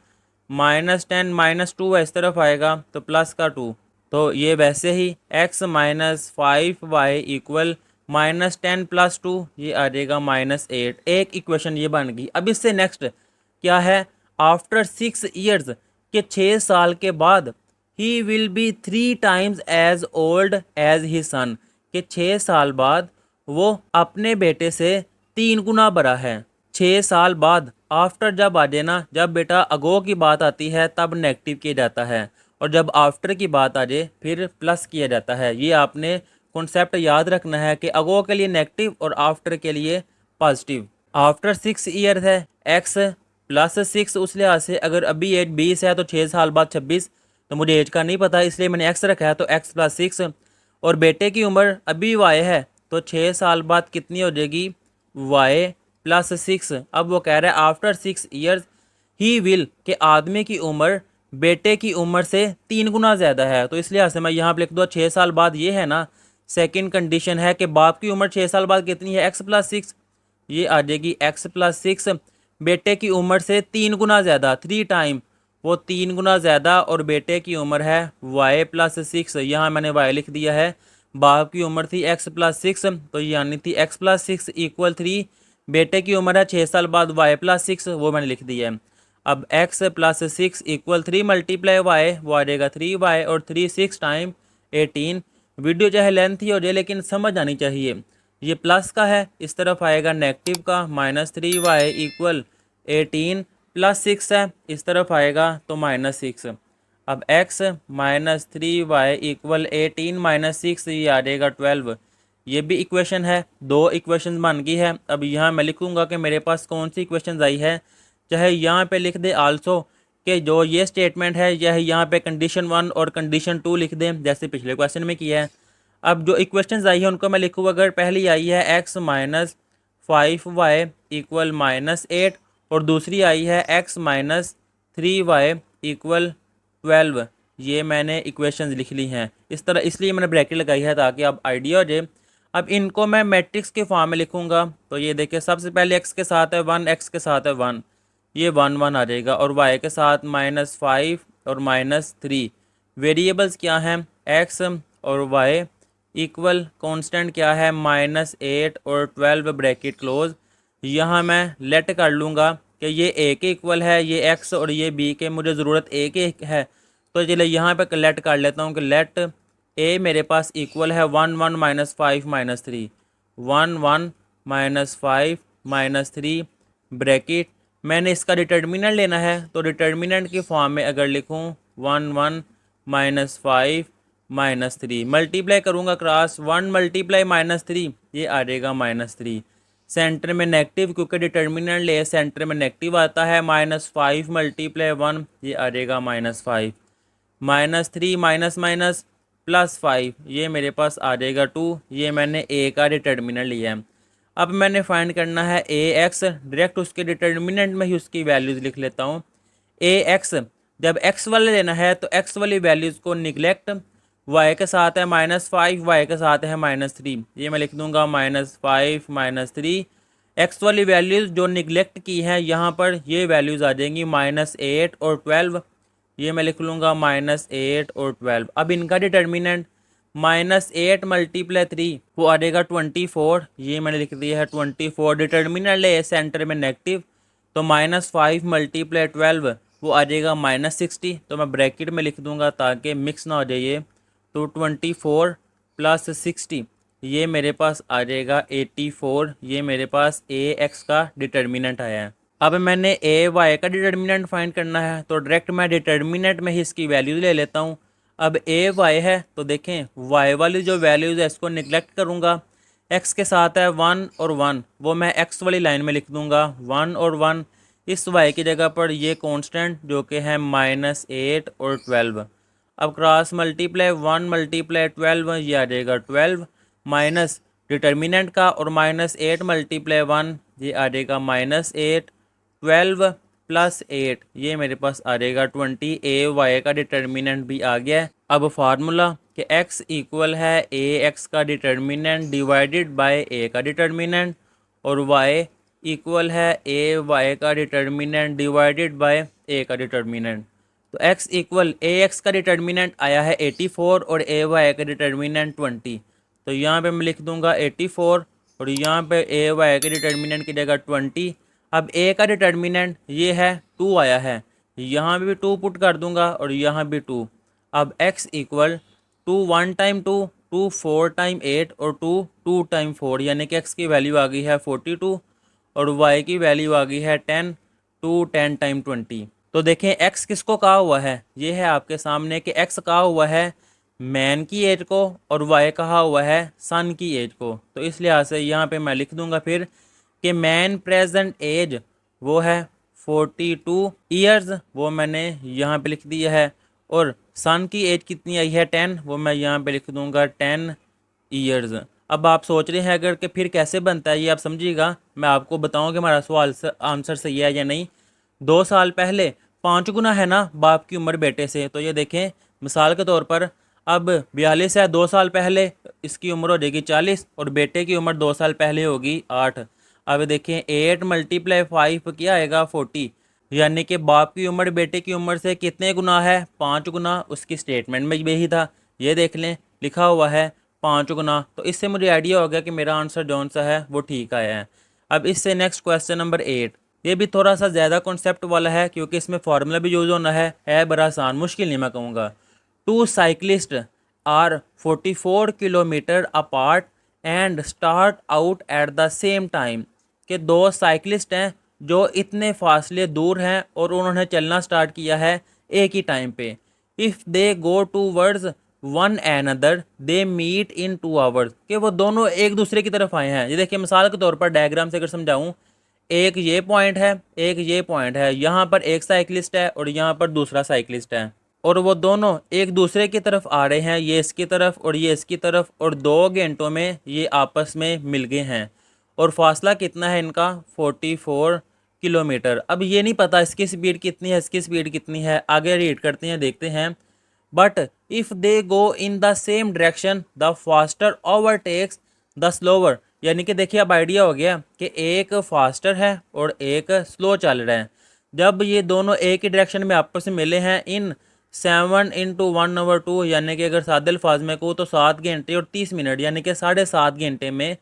-10 -2 इस तरफ आएगा तो प्लस का 2। तो ये वैसे ही x - 5y इक्वल -10 + 2, ये आ जाएगा -8। एक इक्वेशन ये बन गई। अब इससे नेक्स्ट क्या है, आफ्टर 6 years, के 6 साल के बाद, he will be 3 times as old as he son, के 6 साल बाद वो अपने बेटे से 3 गुना बड़ा है। 6 साल बाद आफ्टर जब आ जाए ना, जब बेटा अगो की बात आती है तब नेगेटिव किया जाता है, और जब आफ्टर की बात आ जाए फिर प्लस किया जाता है। ये आपने कॉन्सेप्ट याद रखना है कि अगो के लिए नेगेटिव और आफ्टर के लिए पॉजिटिव। आफ्टर 6 ईयर है एक्स प्लस 6, उस लिहाज से अगर अभी एज 20 है तो 6 साल बाद 26, तो मुझे एज का नहीं पता इसलिए मैंने एक्स रखा है, तो एक्स प्लस 6। और बेटे की उम्र अभी वाई है तो 6 साल बाद कितनी हो जाएगी, वाई प्लस 6। अब वो कह रहा है आफ्टर 6 ईयर्स ही विल, के आदमी की उम्र बेटे की उम्र से 3 गुना ज़्यादा है, तो इस लिहाज से मैं यहाँ पर लिख दूँ 6 साल बाद। ये है ना सेकंड कंडीशन है कि बाप की उम्र 6 साल बाद कितनी है, एक्स प्लस 6, ये आ जाएगी एक्स प्लस 6। बेटे की उम्र से 3 गुना ज़्यादा, 3 टाइम, वो 3 गुना ज़्यादा, और बेटे की उम्र है वाई प्लस 6। यहाँ मैंने वाई लिख दिया है। बाप की उम्र थी एक्स प्लस 6, तो यानी थी एक्स प्लस 6 इक्वल 3। बेटे की उम्र है 6 साल बाद वाई प्लस 6, वो मैंने लिख दिया है। अब x plus 6 equal 3 multiply y, वो आ जाएगा 3 वाई, और 3 6 टाइम 18। वीडियो चाहे लेंथ ही हो जाए लेकिन समझ आनी चाहिए। ये प्लस का है, इस तरफ आएगा नेगेटिव का, -3y इक्वल 18, प्लस 6 है, इस तरफ आएगा तो -6। अब x -3y इक्वल 18 -6, ये आ जाएगा 12। ये भी इक्वेशन है, दो इक्वेशन बन गई है। अब यहाँ मैं लिखूँगा कि मेरे पास कौन सी इक्वेशन आई है, चाहे यहाँ पे लिख दे आल्सो कि जो ये स्टेटमेंट है यह यहाँ पे कंडीशन 1 और कंडीशन 2 लिख दें जैसे पिछले क्वेश्चन में किया है। अब जो इक्वेशंस आई है उनको मैं लिखूँ, अगर पहली आई है x -5y इक्वल -8, और दूसरी आई है x -3y इक्वल 12, ये मैंने इक्वेशंस लिख ली हैं इस तरह, इसलिए मैंने ब्रैकेट लगाई है ताकि अब आइडिया हो जाए। अब इनको मैं मैट्रिक्स के फॉर्म में लिखूँगा, तो ये देखिए सबसे पहले x के साथ है 1, x के साथ है 1, ये 1 1 आ जाएगा, और y के साथ -5 और -3। वेरिएबल्स क्या हैं, x और y, इक्वल कांस्टेंट क्या है -8 और 12 ब्रैकेट क्लोज। यहाँ मैं लेट कर लूँगा कि ये ए के इक्वल है, ये एक्स और ये बी के, मुझे ज़रूरत ए के है, तो चलिए यहाँ पे लेट कर लेता हूँ कि लेट ए मेरे पास इक्वल है 1 1 -5 -3, 1 1 -5 -3 ब्रैकेट। मैंने इसका डिटर्मिनेंट लेना है, तो डिटर्मिनेंट की फॉर्म में अगर लिखूँ 1 1 -5 -3, मल्टीप्लाई करूँगा क्रॉस 1 मल्टीप्लाई -3, ये आ जाएगा -3। सेंटर में नेगेटिव, क्योंकि डिटर्मिनेंट ले सेंटर में नेगेटिव आता है, -5 मल्टीप्लाई 1, ये आ जाएगा -5, -3 माइनस माइनस +5, ये मेरे पास आ जाएगा 2। ये मैंने ए का डिटर्मिनेंट लिया है। अब मैंने फाइंड करना है ए एक्स, डायरेक्ट उसके डिटर्मिनेंट में ही उसकी वैल्यूज़ लिख लेता हूँ। ए एक्स, जब एक्स वाले लेना है तो एक्स वाली वैल्यूज़ को निगलेक्ट, वाई के साथ है -5, वाई के साथ है -3, ये मैं लिख दूंगा -5 -3। एक्स वाली वैल्यूज़ जो निगलेक्ट की हैं यहाँ पर, ये वैल्यूज़ आ जाएंगी -8 और 12, ये मैं लिख लूँगा -8 और 12। अब इनका डिटर्मिनेंट -8 मल्टीप्लाई 3, वो आ जाएगा 24, ये मैंने लिख दिया है 24। डिटर्मिनेंट ले सेंटर में नेगेटिव, तो -5 मल्टीप्लाई 12, वो आ जाएगा -60, तो मैं ब्रैकेट में लिख दूंगा ताकि मिक्स ना हो जाइए। तो 24 + 60, ये मेरे पास आ जाएगा 84, ये मेरे पास ए एक्स का डिटर्मिनेंट आया है। अब मैंने ए वाई का डिटर्मिनेंट फाइंड करना है, तो डायरेक्ट मैं डिटर्मिनेंट में ही इसकी वैल्यूज़ ले लेता हूँ। अब ए वाई है तो देखें वाई वाली जो वैल्यूज़ है इसको निगलेक्ट करूँगा, एक्स के साथ है 1 और 1, वो मैं एक्स वाली लाइन में लिख दूँगा 1 और 1, इस वाई की जगह पर ये कांस्टेंट जो कि है -8 और 12। अब क्रॉस मल्टीप्लाई 1 मल्टीप्लाई 12, ये आ जाएगा 12, माइनस डिटर्मिनेंट का, और -8 मल्टीप्लाई 1, ये आ जाएगा -8, 12 + 8, ये मेरे पास आ जाएगा 20। ए वाई का डिटर्मिनेंट भी आ गया है। अब फार्मूला कि x इक्वल है ए एक्स का डिटर्मिनेंट डिवाइडेड बाय ए का डिटर्मिनेंट, और y इक्वल है ए वाई का डिटर्मिनेंट डिवाइडेड बाय ए का डिटर्मिनेंट। तो x इक्वल ए एक्स का डिटर्मिनेंट आया है 84 और ए वाई का डिटर्मिनेंट 20, तो यहाँ पे मैं लिख दूंगा 84, और यहाँ पे ए वाई के डिटर्मिनेंट की जगह 20। अब ए का डिटर्मिनेंट ये है 2 आया है, यहाँ भी 2 पुट कर दूंगा और यहाँ भी 2। अब x इक्वल 2 1 टाइम 2, 2 4 टाइम 8, और 2 2 टाइम 4, यानी कि x की वैल्यू आ गई है 42, और y की वैल्यू आ गई है 10 टू 10 टाइम 20। तो देखें x किसको कहा हुआ है, ये है आपके सामने कि x कहा हुआ है मैन की एज को और y कहा हुआ है सन की एज को। तो इस लिहाज से यहाँ पे मैं लिख दूंगा फिर कि मैन प्रेजेंट एज वो है 42 ईयर्स, वो मैंने यहाँ पे लिख दिया है। और सन की एज कितनी आई है 10, वो मैं यहाँ पे लिख दूंगा 10 ईयर्स। अब आप सोच रहे हैं अगर कि फिर कैसे बनता है ये आप समझिएगा, मैं आपको बताऊँ कि हमारा सवाल आंसर सही है या नहीं। 2 साल पहले 5 गुना है ना बाप की उम्र बेटे से, तो ये देखें मिसाल के तौर पर अब 42 है, 2 साल पहले इसकी उम्र हो जाएगी 40 और बेटे की उम्र 2 साल पहले होगी 8। अब देखें 8 × 5 क्या आएगा 40, यानी कि बाप की उम्र बेटे की उम्र से कितने गुना है 5 गुना। उसकी स्टेटमेंट में यही था, ये देख लें लिखा हुआ है 5 गुना। तो इससे मुझे आइडिया हो गया कि मेरा आंसर जौन सा है वो ठीक आया है। अब इससे नेक्स्ट क्वेश्चन नंबर 8, ये भी थोड़ा सा ज़्यादा कॉन्सेप्ट वाला है क्योंकि इसमें फार्मूला भी यूज़ होना है बड़ा आसान, मुश्किल नहीं मैं कहूँगा। 2 cyclist are 44 kilometre apart and start out at the same time, कि 2 साइकिलिस्ट हैं जो इतने फासले दूर हैं और उन्होंने चलना स्टार्ट किया है एक ही टाइम पे। If they go towards one another they meet in 2 hours, कि वो दोनों एक दूसरे की तरफ आए हैं। ये देखिए मिसाल के तौर पर डायग्राम से अगर समझाऊं, एक ये पॉइंट है एक ये पॉइंट है, यहाँ पर एक साइकिलिस्ट है और यहाँ पर दूसरा साइकिलिस्ट है और वो दोनों एक दूसरे की तरफ आ रहे हैं, ये इसकी तरफ और ये इसकी तरफ, और 2 घंटों में ये आपस में मिल गए हैं। और फासला कितना है इनका 44 किलोमीटर। अब ये नहीं पता इसकी स्पीड कितनी है इसकी स्पीड कितनी है, आगे रीड करते हैं देखते हैं। But if they go in the same direction the faster overtakes the slower, यानी कि देखिए अब आइडिया हो गया कि एक फास्टर है और एक स्लो चल रहा है। जब ये दोनों एक ही डायरेक्शन में आपस में मिले हैं इन 7 × 1/2, यानी कि अगर सादे अल्फाज में कहूँ तो 7 घंटे और 30 मिनट, यानी कि 7.5 घंटे में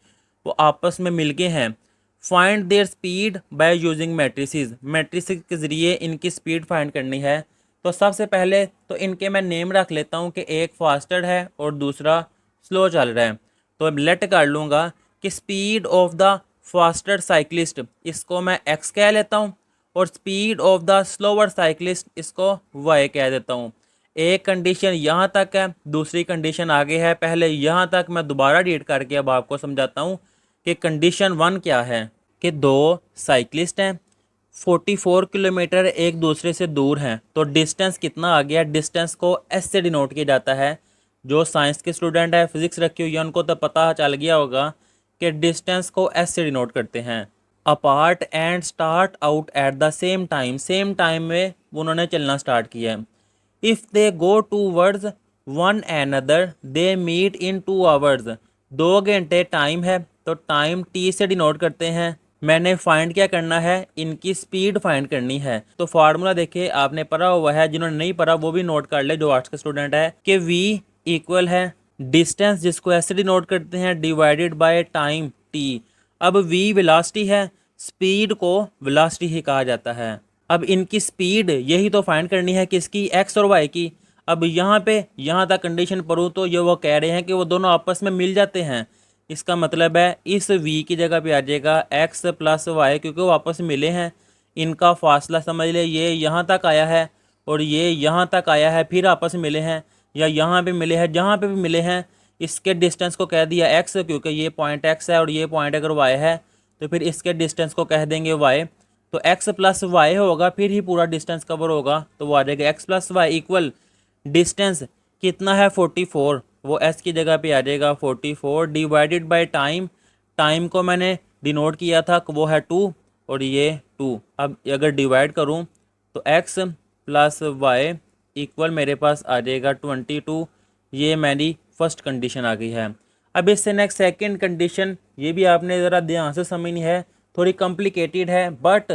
वो आपस में मिल गए हैं। Find there speed by using matrices, matrices के ज़रिए इनकी स्पीड फाइंड करनी है। तो सबसे पहले तो इनके मैं नेम रख लेता हूँ कि एक फास्टर है और दूसरा स्लो चल रहा है। तो अब लेट कर लूँगा कि speed of the faster cyclist, इसको मैं एक्स कह लेता हूँ, और speed of the slower cyclist इसको वाई कह देता हूँ। एक कंडीशन यहाँ तक है, दूसरी कंडीशन आगे है। पहले यहाँ तक मैं दोबारा रीड करके अब आपको समझाता हूँ कि कंडीशन 1 क्या है, कि 2 साइकिलिस्ट हैं 44 किलोमीटर एक दूसरे से दूर हैं। तो डिस्टेंस कितना आ गया, डिस्टेंस को एस से डिनोट किया जाता है। जो साइंस के स्टूडेंट है फिजिक्स रखी हुई है उनको तो पता चल गया होगा कि डिस्टेंस को एस से डिनोट करते हैं। Apart and start out at the same time, same time में उन्होंने चलना स्टार्ट किया है। If they go towards one another they meet in 2 hours, 2 घंटे टाइम है तो टाइम टी से डिनोट करते हैं। मैंने फाइंड क्या करना है, इनकी स्पीड फाइंड करनी है। तो फार्मूला देखिए आपने पढ़ा हुआ है, जिन्होंने नहीं पढ़ा वो भी नोट कर ले जो आर्ट्स का स्टूडेंट है, कि v इक्वल है डिस्टेंस जिसको ऐसे डिनोट करते हैं डिवाइडेड बाय टाइम t। अब v वेलोसिटी है, स्पीड को वेलोसिटी ही कहा जाता है। अब इनकी स्पीड यही तो फाइंड करनी है किसकी, एक्स और वाई की। अब यहाँ पे यहाँ तक कंडीशन पढ़ूँ तो ये वो कह रहे हैं कि वो दोनों आपस में मिल जाते हैं। इसका मतलब है इस v की जगह पे आ जाएगा x प्लस वाई, क्योंकि वो आपस में मिले हैं। इनका फासला समझ ले ये यहाँ तक आया है और ये यहाँ तक आया है, फिर आपस में मिले हैं, या यहाँ पे मिले हैं, जहाँ पे भी मिले हैं इसके डिस्टेंस को कह दिया x, क्योंकि ये पॉइंट x है और ये पॉइंट अगर y है तो फिर इसके डिस्टेंस को कह देंगे y। तो x प्लस वाई होगा फिर ही पूरा डिस्टेंस कवर होगा, तो वो आ जाएगा x plus Y equal distance कितना है 44, वो s की जगह पे आ जाएगा 44 डिवाइडेड बाय टाइम। टाइम को मैंने डिनोट किया था वो है 2 और ये 2। अब अगर डिवाइड करूं तो x प्लस वाई इक्वल मेरे पास आ जाएगा 22। ये मेरी फर्स्ट कंडीशन आ गई है। अब इससे नेक्स्ट सेकंड कंडीशन, ये भी आपने ज़रा ध्यान से समझनी है, थोड़ी कॉम्प्लिकेटेड है। बट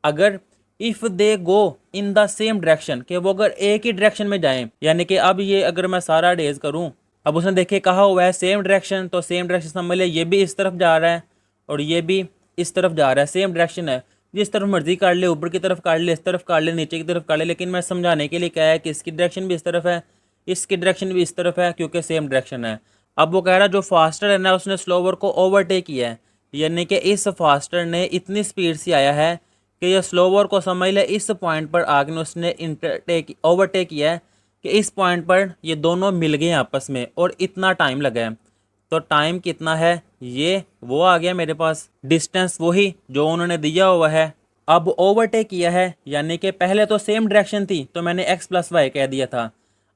अगर if they go in the same direction, कि वो अगर एक ही डायरेक्शन में जाएं, यानी कि अब ये अगर मैं सारा डेज करूं, अब उसने देखिए कहा हुआ है सेम डायरेक्शन, तो सेम डायरेक्शन समझ लिया ये भी इस तरफ जा रहा है और ये भी इस तरफ जा रहा है, सेम डायरेक्शन है। जिस तरफ मर्जी काट ले, ऊपर की तरफ काट ले, इस तरफ काट ले, नीचे की तरफ काट ले, लेकिन मैं समझाने के लिए क्या है कि इसकी डायरेक्शन भी इस तरफ है, इसकी डायरेक्शन भी इस तरफ है, क्योंकि सेम डायरेक्शन है। अब वो कह रहा है जो फास्टर है ना उसने स्लोवर को ओवरटेक किया है, यानी कि इस फास्टर ने इतनी स्पीड से आया है कि ये स्लोवर को समझ ले इस पॉइंट पर आगे उसने ओवरटेक किया है कि इस पॉइंट पर ये दोनों मिल गए आपस में और इतना टाइम लगा है। तो टाइम कितना है, ये वो आ गया मेरे पास, डिस्टेंस वही जो उन्होंने दिया हुआ है। अब ओवरटेक किया है यानी कि पहले तो सेम डायरेक्शन थी तो मैंने x प्लस वाई कह दिया था,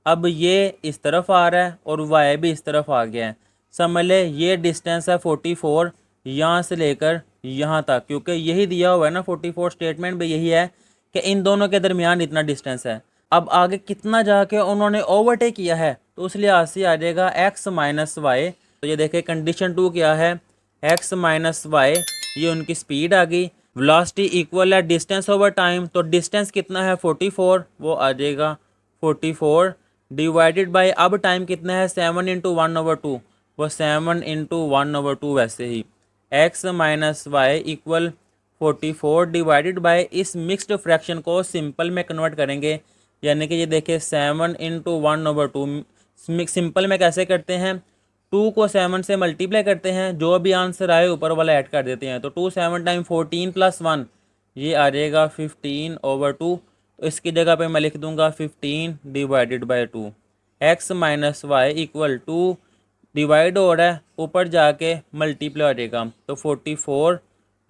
अब ये इस तरफ आ रहा है और y भी इस तरफ आ गया है। समझ ले ये डिस्टेंस है 44 यहाँ से लेकर यहाँ तक, क्योंकि यही दिया हुआ है ना 44 स्टेटमेंट भी यही है कि इन दोनों के दरमियान इतना डिस्टेंस है। अब आगे कितना जाके उन्होंने ओवरटेक किया है तो उस लिहाज से आ जाएगा x माइनस वाई। तो ये देखे कंडीशन 2 क्या है, x माइनस वाई, ये उनकी स्पीड आ गई। वेलोसिटी इक्वल है डिस्टेंस ओवर टाइम, तो डिस्टेंस कितना है 44, वो आ जाएगा 44 डिवाइडेड बाय अब टाइम कितना है 7 इंटू 1/2, वो 7 इंटू 1/2 वैसे ही। x minus Y equal 44 divided by इस मिक्स्ड फ्रैक्शन को सिंपल में कन्वर्ट करेंगे, यानी कि ये देखिए 7 इंटू 1/2। सिंपल में कैसे करते हैं, 2 को 7 से मल्टीप्लाई करते हैं, जो भी आंसर आए ऊपर वाला ऐड कर देते हैं। तो 2 7 टाइम 14 प्लस 1, ये आ जाएगा 15/2। तो इसकी जगह पे मैं लिख दूंगा 15 divided by 2। x minus Y equal 2 divide हो रहा है, ऊपर जाके मल्टीप्लाई हो जाएगा, तो 44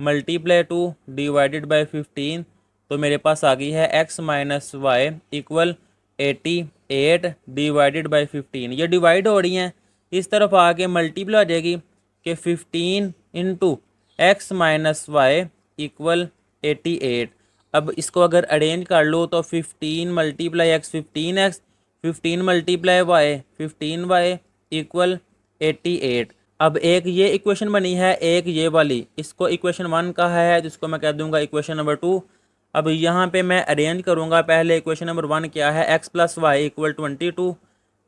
मल्टीप्लाई 2 डिवाइडेड बाई 15। तो मेरे पास आ गई है x minus Y equal 88 divided by 15। ये डिवाइड हो रही हैं, इस तरफ आके मल्टीप्लाई हो जाएगी कि 15 into X minus Y equal 88। अब इसको अगर अरेंज कर लो तो 15 multiply X 15x, 15 multiply Y 15y equal 88। अब एक ये इक्वेशन बनी है, एक ये वाली, इसको इक्वेशन 1 कहा है जिसको मैं कह दूंगा इक्वेशन नंबर 2। अब यहाँ पे मैं अरेंज करूँगा, पहले इक्वेशन नंबर 1 क्या है, x plus Y equal 22,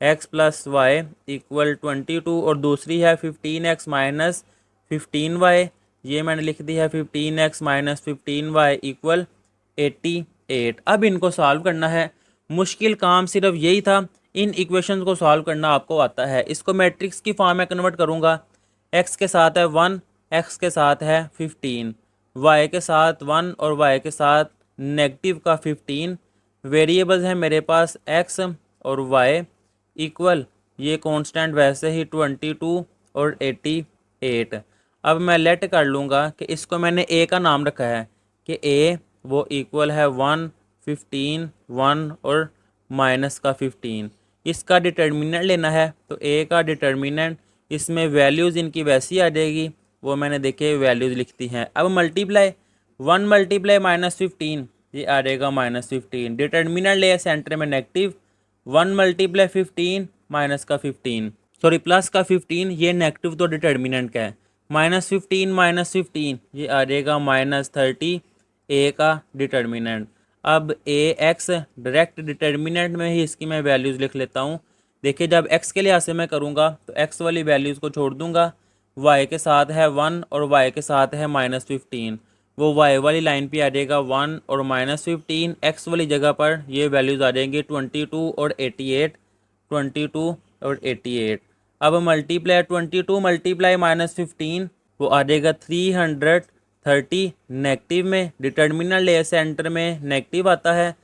x plus Y equal 22, और दूसरी है 15x माइनस 15y, ये मैंने लिख दी है 15x माइनस 15y इक्वल 88। अब इनको सॉल्व करना है, मुश्किल काम सिर्फ यही था, इन इक्वेशंस को सॉल्व करना आपको आता है। इसको मैट्रिक्स की फॉर्म में कन्वर्ट करूँगा, x के साथ है 1, x के साथ है 15, y के साथ 1 और y के साथ नेगेटिव का 15। वेरिएबल्स हैं मेरे पास x और y इक्वल, ये कांस्टेंट वैसे ही 22 और 88। अब मैं लेट कर लूँगा कि इसको मैंने a का नाम रखा है कि a वो इक्वल है 1, 15, 1 और माइनस का 15। इसका डिटर्मिनेंट लेना है, तो a का डिटर्मिनेंट, इसमें वैल्यूज़ इनकी वैसी आ जाएगी, वो मैंने देखे वैल्यूज़ लिखती हैं। अब मल्टीप्लाई 1 मल्टीप्लाई माइनस 15, ये आ जाएगा माइनस 15। डिटर्मिनेंट ले सेंटर में नेगेटिव, 1 मल्टीप्लाई 15 माइनस का 15, सॉरी प्लस का 15, ये नेगेटिव तो डिटर्मिनेंट का है, माइनस 15 माइनस 15, ये आ जाएगा माइनस 30, ए का डिटर्मिनेंट। अब ए एक्स डायरेक्ट डिटर्मिनेंट में ही इसकी मैं वैल्यूज़ लिख लेता हूँ। देखिए जब x के लिहाज से मैं करूँगा तो x वाली वैल्यूज़ को छोड़ दूँगा, y के साथ है 1 और y के साथ है माइनस 15, वो y वाली लाइन पे आ जाएगा 1 और माइनस 15, x वाली जगह पर ये वैल्यूज़ आ जाएंगी 22 और 88, 22 और 88। अब मल्टीप्लाई 22 मल्टीप्लाई माइनस 15, वो आ जाएगा 330 नेगेटिव में, डिटर्मिनल ले सेंटर में नेगेटिव आता है।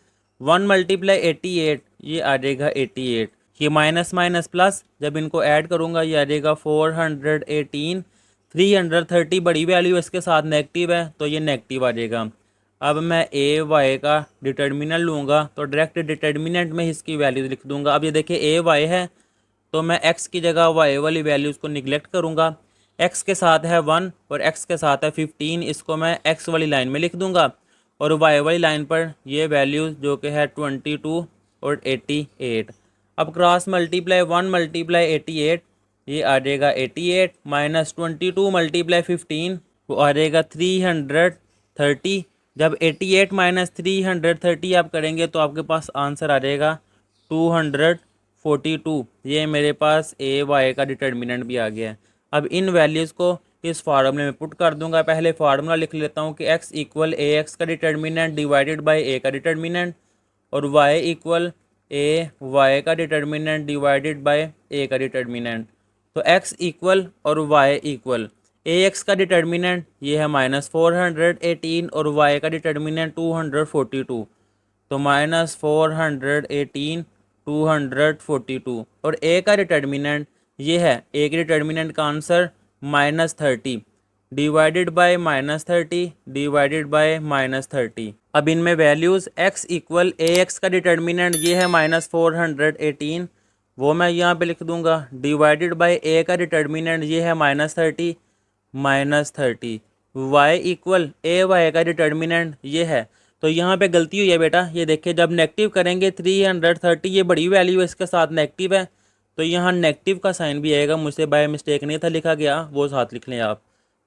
1 मल्टीप्लाई 88, ये आ जाएगा 88, ये माइनस माइनस प्लस, जब इनको ऐड करूँगा ये आ जाएगा 418। 330 बड़ी वैल्यू इसके साथ नेगेटिव है तो ये नेगेटिव आ जाएगा। अब मैं ए वाई का डिटर्मिनल लूँगा तो डायरेक्ट डिटर्मिनेंट में इसकी वैल्यूज़ लिख दूँगा। अब ये देखिए ए वाई है तो मैं x की जगह y वाली वैल्यूज़ को निगलेक्ट करूँगा, x के साथ है 1 और x के साथ है 15, इसको मैं x वाली लाइन में लिख दूँगा, और y वाली लाइन पर ये वैल्यूज़ जो कि है 22 और 88। अब क्रॉस मल्टीप्लाई 1 मल्टीप्लाई 88, ये आ जाएगा 88 माइनस 22 मल्टीप्लाई 15, वो आ जाएगा 330। जब 88 माइनस 330 आप करेंगे तो आपके पास आंसर आ जाएगा 242। ये मेरे पास ए वाई का डिटर्मिनेंट भी आ गया है। अब इन वैल्यूज़ को इस फार्मूले में पुट कर दूंगा। पहले फार्मूला लिख लेता हूँ कि x इक्वल ए एक्स का डिटर्मिनेंट डिवाइडेड बाय ए का डिटर्मिनेंट, और y इक्वल ए वाई का डिटर्मिनेंट डिवाइडेड बाय ए का डिटर्मिनेंट। तो x इक्वल और y इक्वल, ए एक्स का डिटर्मिनेंट ये है -418 और वाई का डिटर्मिनेंट 242, तो -418 242 और ए का डिटर्मिनेंट ये है, ए के डिटर्मिनेंट का answer -30 divided by -30 divided by -30। अब इनमें वैल्यूज़ x इक्वल ए एक्स का डिटर्मिनेंट ये है -418, वो मैं यहाँ पे लिख दूंगा, डिवाइडेड बाय ए का डिटर्मिनेंट ये है -30 वाई इक्वल ए वाई का डिटर्मिनेंट ये है। तो यहाँ पे गलती हुई है बेटा, ये देखिए जब नेगेटिव करेंगे 330, ये बड़ी वैल्यू है, इसके साथ नेगेटिव है तो यहाँ नेगेटिव का साइन भी आएगा, मुझसे बाय मिस्टेक नहीं था लिखा गया, वो साथ लिख लें आप।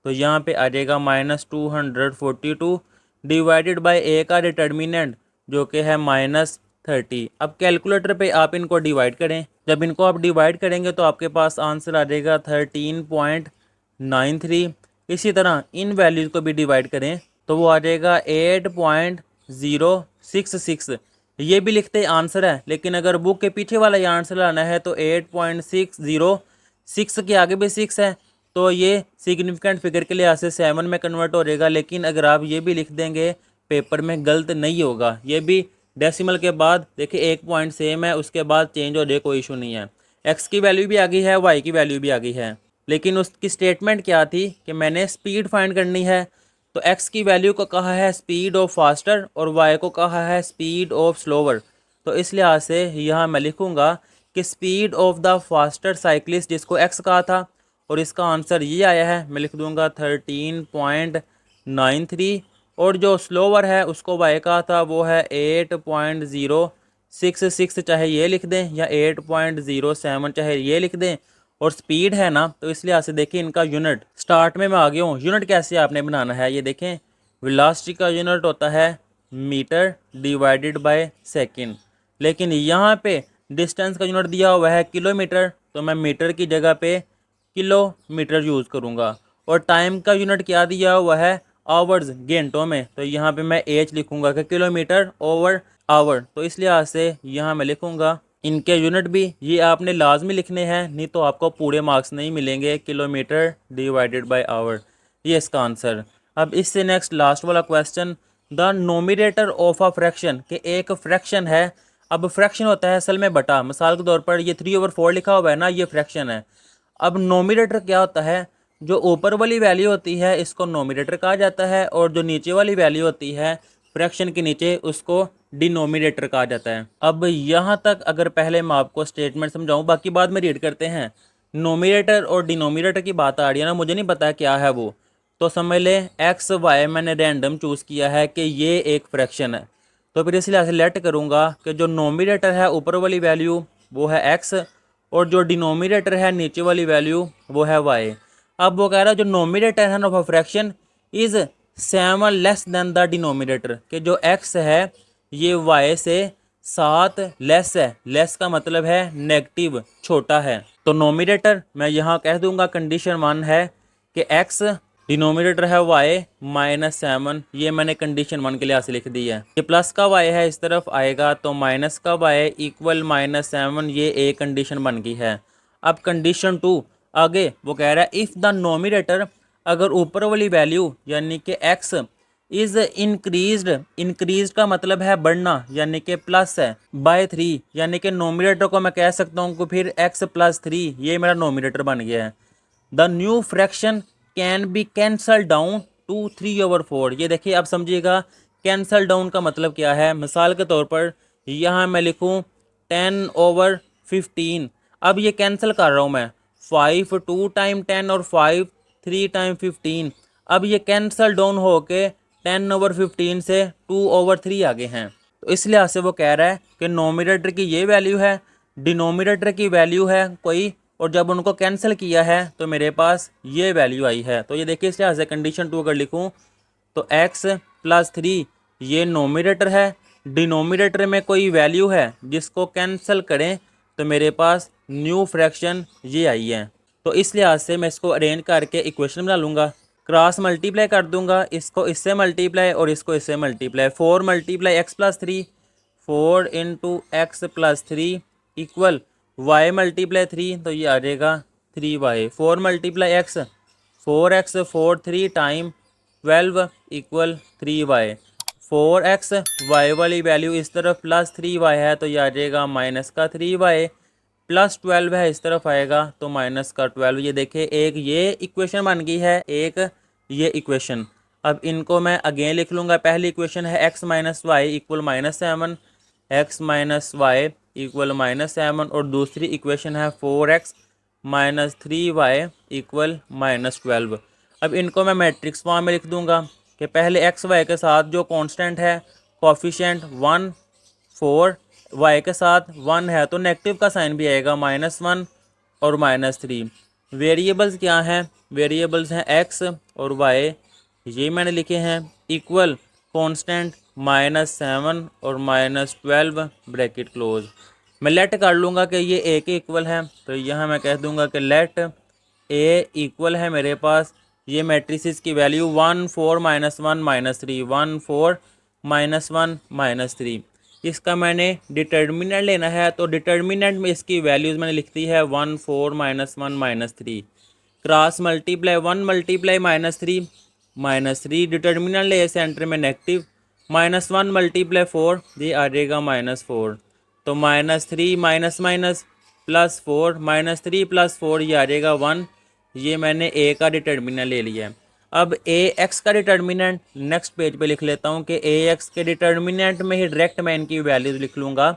तो यहाँ पे आ जाएगा -242 डिवाइडेड बाय ए का डिटर्मिनेंट जो कि है -30। अब कैलकुलेटर पे आप इनको डिवाइड करें, जब इनको आप डिवाइड करेंगे तो आपके पास आंसर आ जाएगा 13.93। इसी तरह इन वैल्यूज़ को भी डिवाइड करें तो वो आ जाएगा 8.066। ये भी लिखते आंसर है, लेकिन अगर बुक के पीछे वाला ये आंसर लाना है तो 8.606 के आगे भी 6 है, तो ये सिग्निफिकेंट फिगर के लिहाज से 7 में कन्वर्ट हो जाएगा। लेकिन अगर आप ये भी लिख देंगे पेपर में गलत नहीं होगा, ये भी डेसिमल के बाद देखिए 1 पॉइंट सेम है, उसके बाद चेंज हो जाए कोई इशू नहीं है। एक्स की वैल्यू भी आ गई है, वाई की वैल्यू भी आ गई है, लेकिन उसकी स्टेटमेंट क्या थी कि मैंने स्पीड फाइंड करनी है। तो x की वैल्यू को कहा है स्पीड ऑफ फास्टर और y को कहा है स्पीड ऑफ स्लोवर। तो इस लिहाज से यहाँ मैं लिखूँगा कि speed of the faster cyclist जिसको x कहा था, और इसका आंसर ये आया है, मैं लिख दूँगा 13.93, और जो स्लोवर है उसको y कहा था वो है 8.066, चाहे ये लिख दें या 8.07 चाहे ये लिख दें। और स्पीड है ना, तो इस लिहाज से देखिए इनका यूनिट स्टार्ट में मैं आ गया हूँ। यूनिट कैसे आपने बनाना है, ये देखें वेलोसिटी का यूनिट होता है मीटर डिवाइडेड बाय सेकंड, लेकिन यहाँ पे डिस्टेंस का यूनिट दिया हुआ है किलोमीटर, तो मैं मीटर की जगह पे किलोमीटर यूज़ करूँगा। और टाइम का यूनिट क्या दिया हुआ है, आवर्स घंटों में, तो यहाँ पे मैं एच लिखूँगा कि किलोमीटर ओवर आवर। तो इस लिहाज से यहाँ मैं लिखूँगा इनके यूनिट भी ये आपने लाजमी लिखने हैं, नहीं तो आपको पूरे मार्क्स नहीं मिलेंगे, किलोमीटर डिवाइडेड बाय आवर, ये इसका आंसर। अब इससे नेक्स्ट लास्ट वाला question, the nominator of a fraction, कि एक फ्रैक्शन है। अब फ्रैक्शन होता है असल में बटा, मिसाल के तौर पर ये 3/4 लिखा हुआ है ना, ये फ्रैक्शन है। अब नोमिनेटर क्या होता है, जो ऊपर वाली वैल्यू होती है इसको नोमिनेटर कहा जाता है, और जो नीचे वाली वैल्यू होती है फ्रैक्शन के नीचे उसको डिनोमिनेटर कहा जाता है। अब यहाँ तक अगर पहले मैं आपको स्टेटमेंट समझाऊँ, बाकी बाद में रीड करते हैं। नोमिनेटर और डिनोमिनेटर की बात आ रही है ना, मुझे नहीं पता क्या है वो, तो समझ लें एक्स वाई मैंने रैंडम चूज़ किया है कि ये एक फ्रैक्शन है, तो फिर इसलिए ऐसे लेट करूँगा कि जो नोमिनेटर है ऊपर वाली वैल्यू वो है एक्स, और जो डिनोमिनेटर है नीचे वाली वैल्यू वो है वाई। अब वो कह रहा है जो नोमिनेटर है ना of fraction is 7 less than the denominator, कि जो एक्स है ये वाई से 7 लेस है। लेस का मतलब है नेगेटिव, छोटा है। तो नोमिनेटर मैं यहाँ कह दूंगा कंडीशन 1 है कि एक्स, डिनोमिनेटर है वाई -7, ये मैंने कंडीशन 1 के लिए से लिख दी है। ये प्लस का वाई है इस तरफ आएगा, तो माइनस का वाई इक्वल -7, ये एक कंडीशन बन गई है। अब कंडीशन 2 आगे वो कह रहा है इफ़ द नोमिनेटर, अगर ऊपर वाली वैल्यू यानी कि एक्स इज़ इंक्रीज का मतलब है बढ़ना, यानी कि प्लस है, बाय 3, यानी कि नोमिनेटर को मैं कह सकता हूँ कि फिर x + 3, ये मेरा नोमिनेटर बन गया है। The new fraction can be cancel down to 3/4। ये देखिए अब समझिएगा कैंसल डाउन का मतलब क्या है। मिसाल के तौर पर यहाँ मैं लिखूँ 10/15, अब ये कैंसिल कर रहा हूँ मैं, 5 2 टाइम 10 और 5 3 टाइम 15। अब ये कैंसल डाउन हो के 10/15 से 2/3 आगे हैं। तो इस लिहाज से वो कह रहा है कि नोमिनेटर की ये वैल्यू है, डिनोमिनेटर की वैल्यू है कोई, और जब उनको कैंसिल किया है तो मेरे पास ये वैल्यू आई है। तो ये देखिए इस लिहाज से कंडीशन 2 अगर लिखूँ तो x + 3 ये नोमिनेटर है, डिनोमिनेटर में कोई वैल्यू है जिसको कैंसिल करें तो मेरे पास न्यू फ्रैक्शन ये आई है। तो इस लिहाज से मैं इसको अरेंज करके इक्वेशन बना लूँगा, क्रॉस मल्टीप्लाई कर दूंगा, इसको इससे मल्टीप्लाई और इसको इससे multiply, 4 × x + 3, 4 × x + 3 equal y × 3, तो ये आ जाएगा 3y, 4 × x 4x 4 3 time 12 equal 3y। 4x y वाली वैल्यू इस तरफ प्लस 3y है तो ये आ जाएगा माइनस का 3y, प्लस 12 है इस तरफ आएगा तो माइनस का 12। ये देखिए एक ये इक्वेशन बन गई है, एक ये इक्वेशन। अब इनको मैं अगेन लिख लूँगा। पहली इक्वेशन है x minus Y equal -7, x minus Y equal -7, और दूसरी इक्वेशन है 4x माइनस 3y इक्वल -12। अब इनको मैं मैट्रिक्स फॉर्म में लिख दूंगा कि पहले एक्स वाई के साथ जो कांस्टेंट है कोफिशिएंट 1 4, वाई के साथ 1 है तो नेगेटिव का साइन भी आएगा -1 और -3। वेरिएबल्स क्या हैं? वेरिएबल्स हैं एक्स और वाई, ये मैंने लिखे हैं, इक्वल कांस्टेंट -7 और -12 ब्रैकेट क्लोज। मैं लेट कर लूँगा कि ये ए के इक्वल है तो यहाँ मैं कह दूँगा कि लेट ए इक्वल है मेरे पास ये मैट्रिसेस की वैल्यू 1 4 -1 -3, 1 4 -1 -3। इसका मैंने डिटर्मिनेंट लेना है तो डिटर्मिनेंट में इसकी वैल्यूज़ मैंने लिख दी है 1 4 -1 -3। क्रॉस मल्टीप्लाई 1 मल्टीप्लाई -3 डिटर्मिनेंट ले सेंटर में नेगेटिव, -1 मल्टीप्लाई 4 ये आ जाएगा -4, तो -3 माइनस माइनस +4 -3 +4 ये आ जाएगा 1। ये मैंने ए का डिटर्मिनेंट ले लिया है। अब ए एक्स का डिटर्मिनेंट नेक्स्ट पेज पे लिख लेता हूँ कि ए एक्स के डिटर्मिनेंट में ही डायरेक्ट मैं इनकी वैल्यूज़ लिख लूँगा।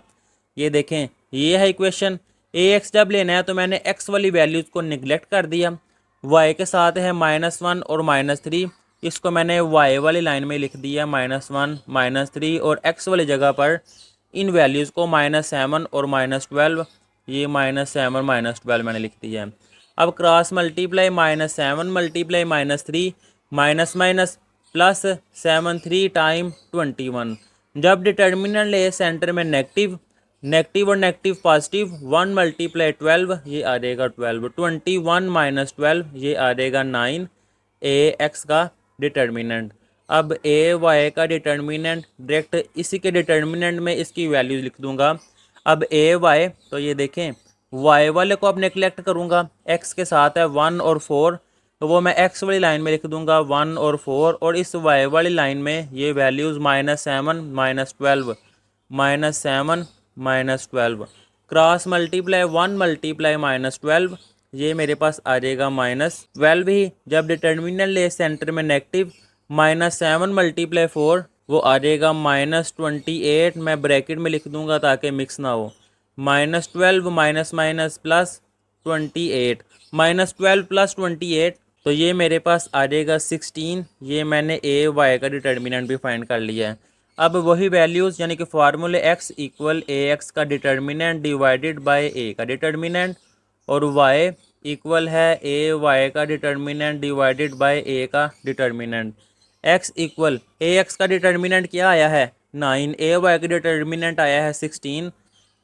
ये देखें ये है इक्वेशन। ए एक्स जब लेना है तो मैंने एक्स वाली वैल्यूज़ को निगलेक्ट कर दिया। वाई के साथ है -1 और -3, इसको मैंने वाई वाली लाइन में लिख दिया -1 -3, और एक्स वाली जगह पर इन वैल्यूज़ को -7 और -12, ये -7 -12 मैंने लिख दिया है। अब cross multiply -7 multiply -3 minus minus +7 3 time 21। जब डिटर्मिनेंट ले सेंटर में नेगेटिव, नेगेटिव और नेगेटिव पॉजिटिव, 1 मल्टीप्लाई 12 ये आ जाएगा 12, 21 -12 ये आ जाएगा 9 ए एक्स का डिटर्मिनेंट। अब ए वाई का डिटर्मिनेंट डायरेक्ट इसी के डिटर्मिनेंट में इसकी वैल्यूज़ लिख दूंगा। अब ए वाई तो ये देखें वाई वाले को अब नेगलेक्ट करूंगा, एक्स के साथ है 1 और 4 तो वो मैं एक्स वाली लाइन में लिख दूंगा 1 और 4, और इस वाई वाली लाइन में ये वैल्यूज़ -7 -12 -7 -12 क्रॉस मल्टीप्लाई 1 मल्टीप्लाई -12 ये मेरे पास आ जाएगा -12 ही। जब डिटर्मिनेंट ले सेंटर में नेगेटिव, -7 मल्टीप्लाई 4 वो आ जाएगा -28, मैं ब्रैकेट में लिख दूंगा ताकि मिक्स ना हो, -12 माइनस माइनस +28, -12 +28 तो ये मेरे पास आ जाएगा 16। ये मैंने ए वाई का डिटर्मिनेंट भी फाइंड कर लिया है। अब वही वैल्यूज़ यानी कि फार्मूले x इक्वल ए एक्स का डिटर्मिनेंट डिवाइडेड बाय ए का डिटर्मिनेंट, और y इक्वल है ए वाई का डिटर्मिनेंट डिवाइडेड बाय ए का डिटर्मिनेंट। x इक्वल ए एक्स का डिटर्मिनेंट क्या आया है 9, ए वाई का डिटर्मिनेंट आया है 16,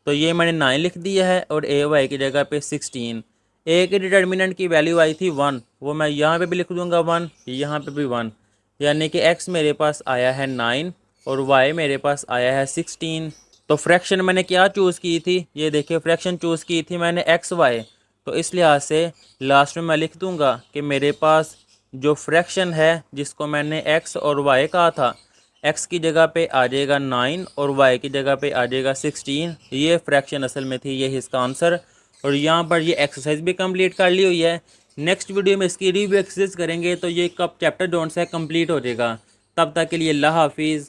तो ये मैंने 9 लिख दिया है और ए वाई की जगह पे 16। ए के डिटर्मिनेंट की वैल्यू आई थी 1, वो मैं यहाँ पे भी लिख दूंगा 1, यहाँ पे भी 1, यानी कि x मेरे पास आया है 9 और y मेरे पास आया है 16। तो फ्रैक्शन मैंने क्या चूज़ की थी, ये देखिए फ्रैक्शन चूज़ की थी मैंने एक्स वाई, तो इस लिहाज से लास्ट में मैं लिख दूंगा कि मेरे पास जो फ्रैक्शन है जिसको मैंने x और y कहा था, x की जगह पे आ जाएगा 9 और y की जगह पे आ जाएगा 16, ये फ्रैक्शन असल में थी, ये इसका आंसर। और यहाँ पर ये एक्सरसाइज भी कंप्लीट कर ली हुई है। नेक्स्ट वीडियो में इसकी रिव्यू एक्सरसाइज करेंगे तो ये कब चैप्टर जोन से कंप्लीट हो जाएगा। तब तक के लिए अल्लाह हाफिज़।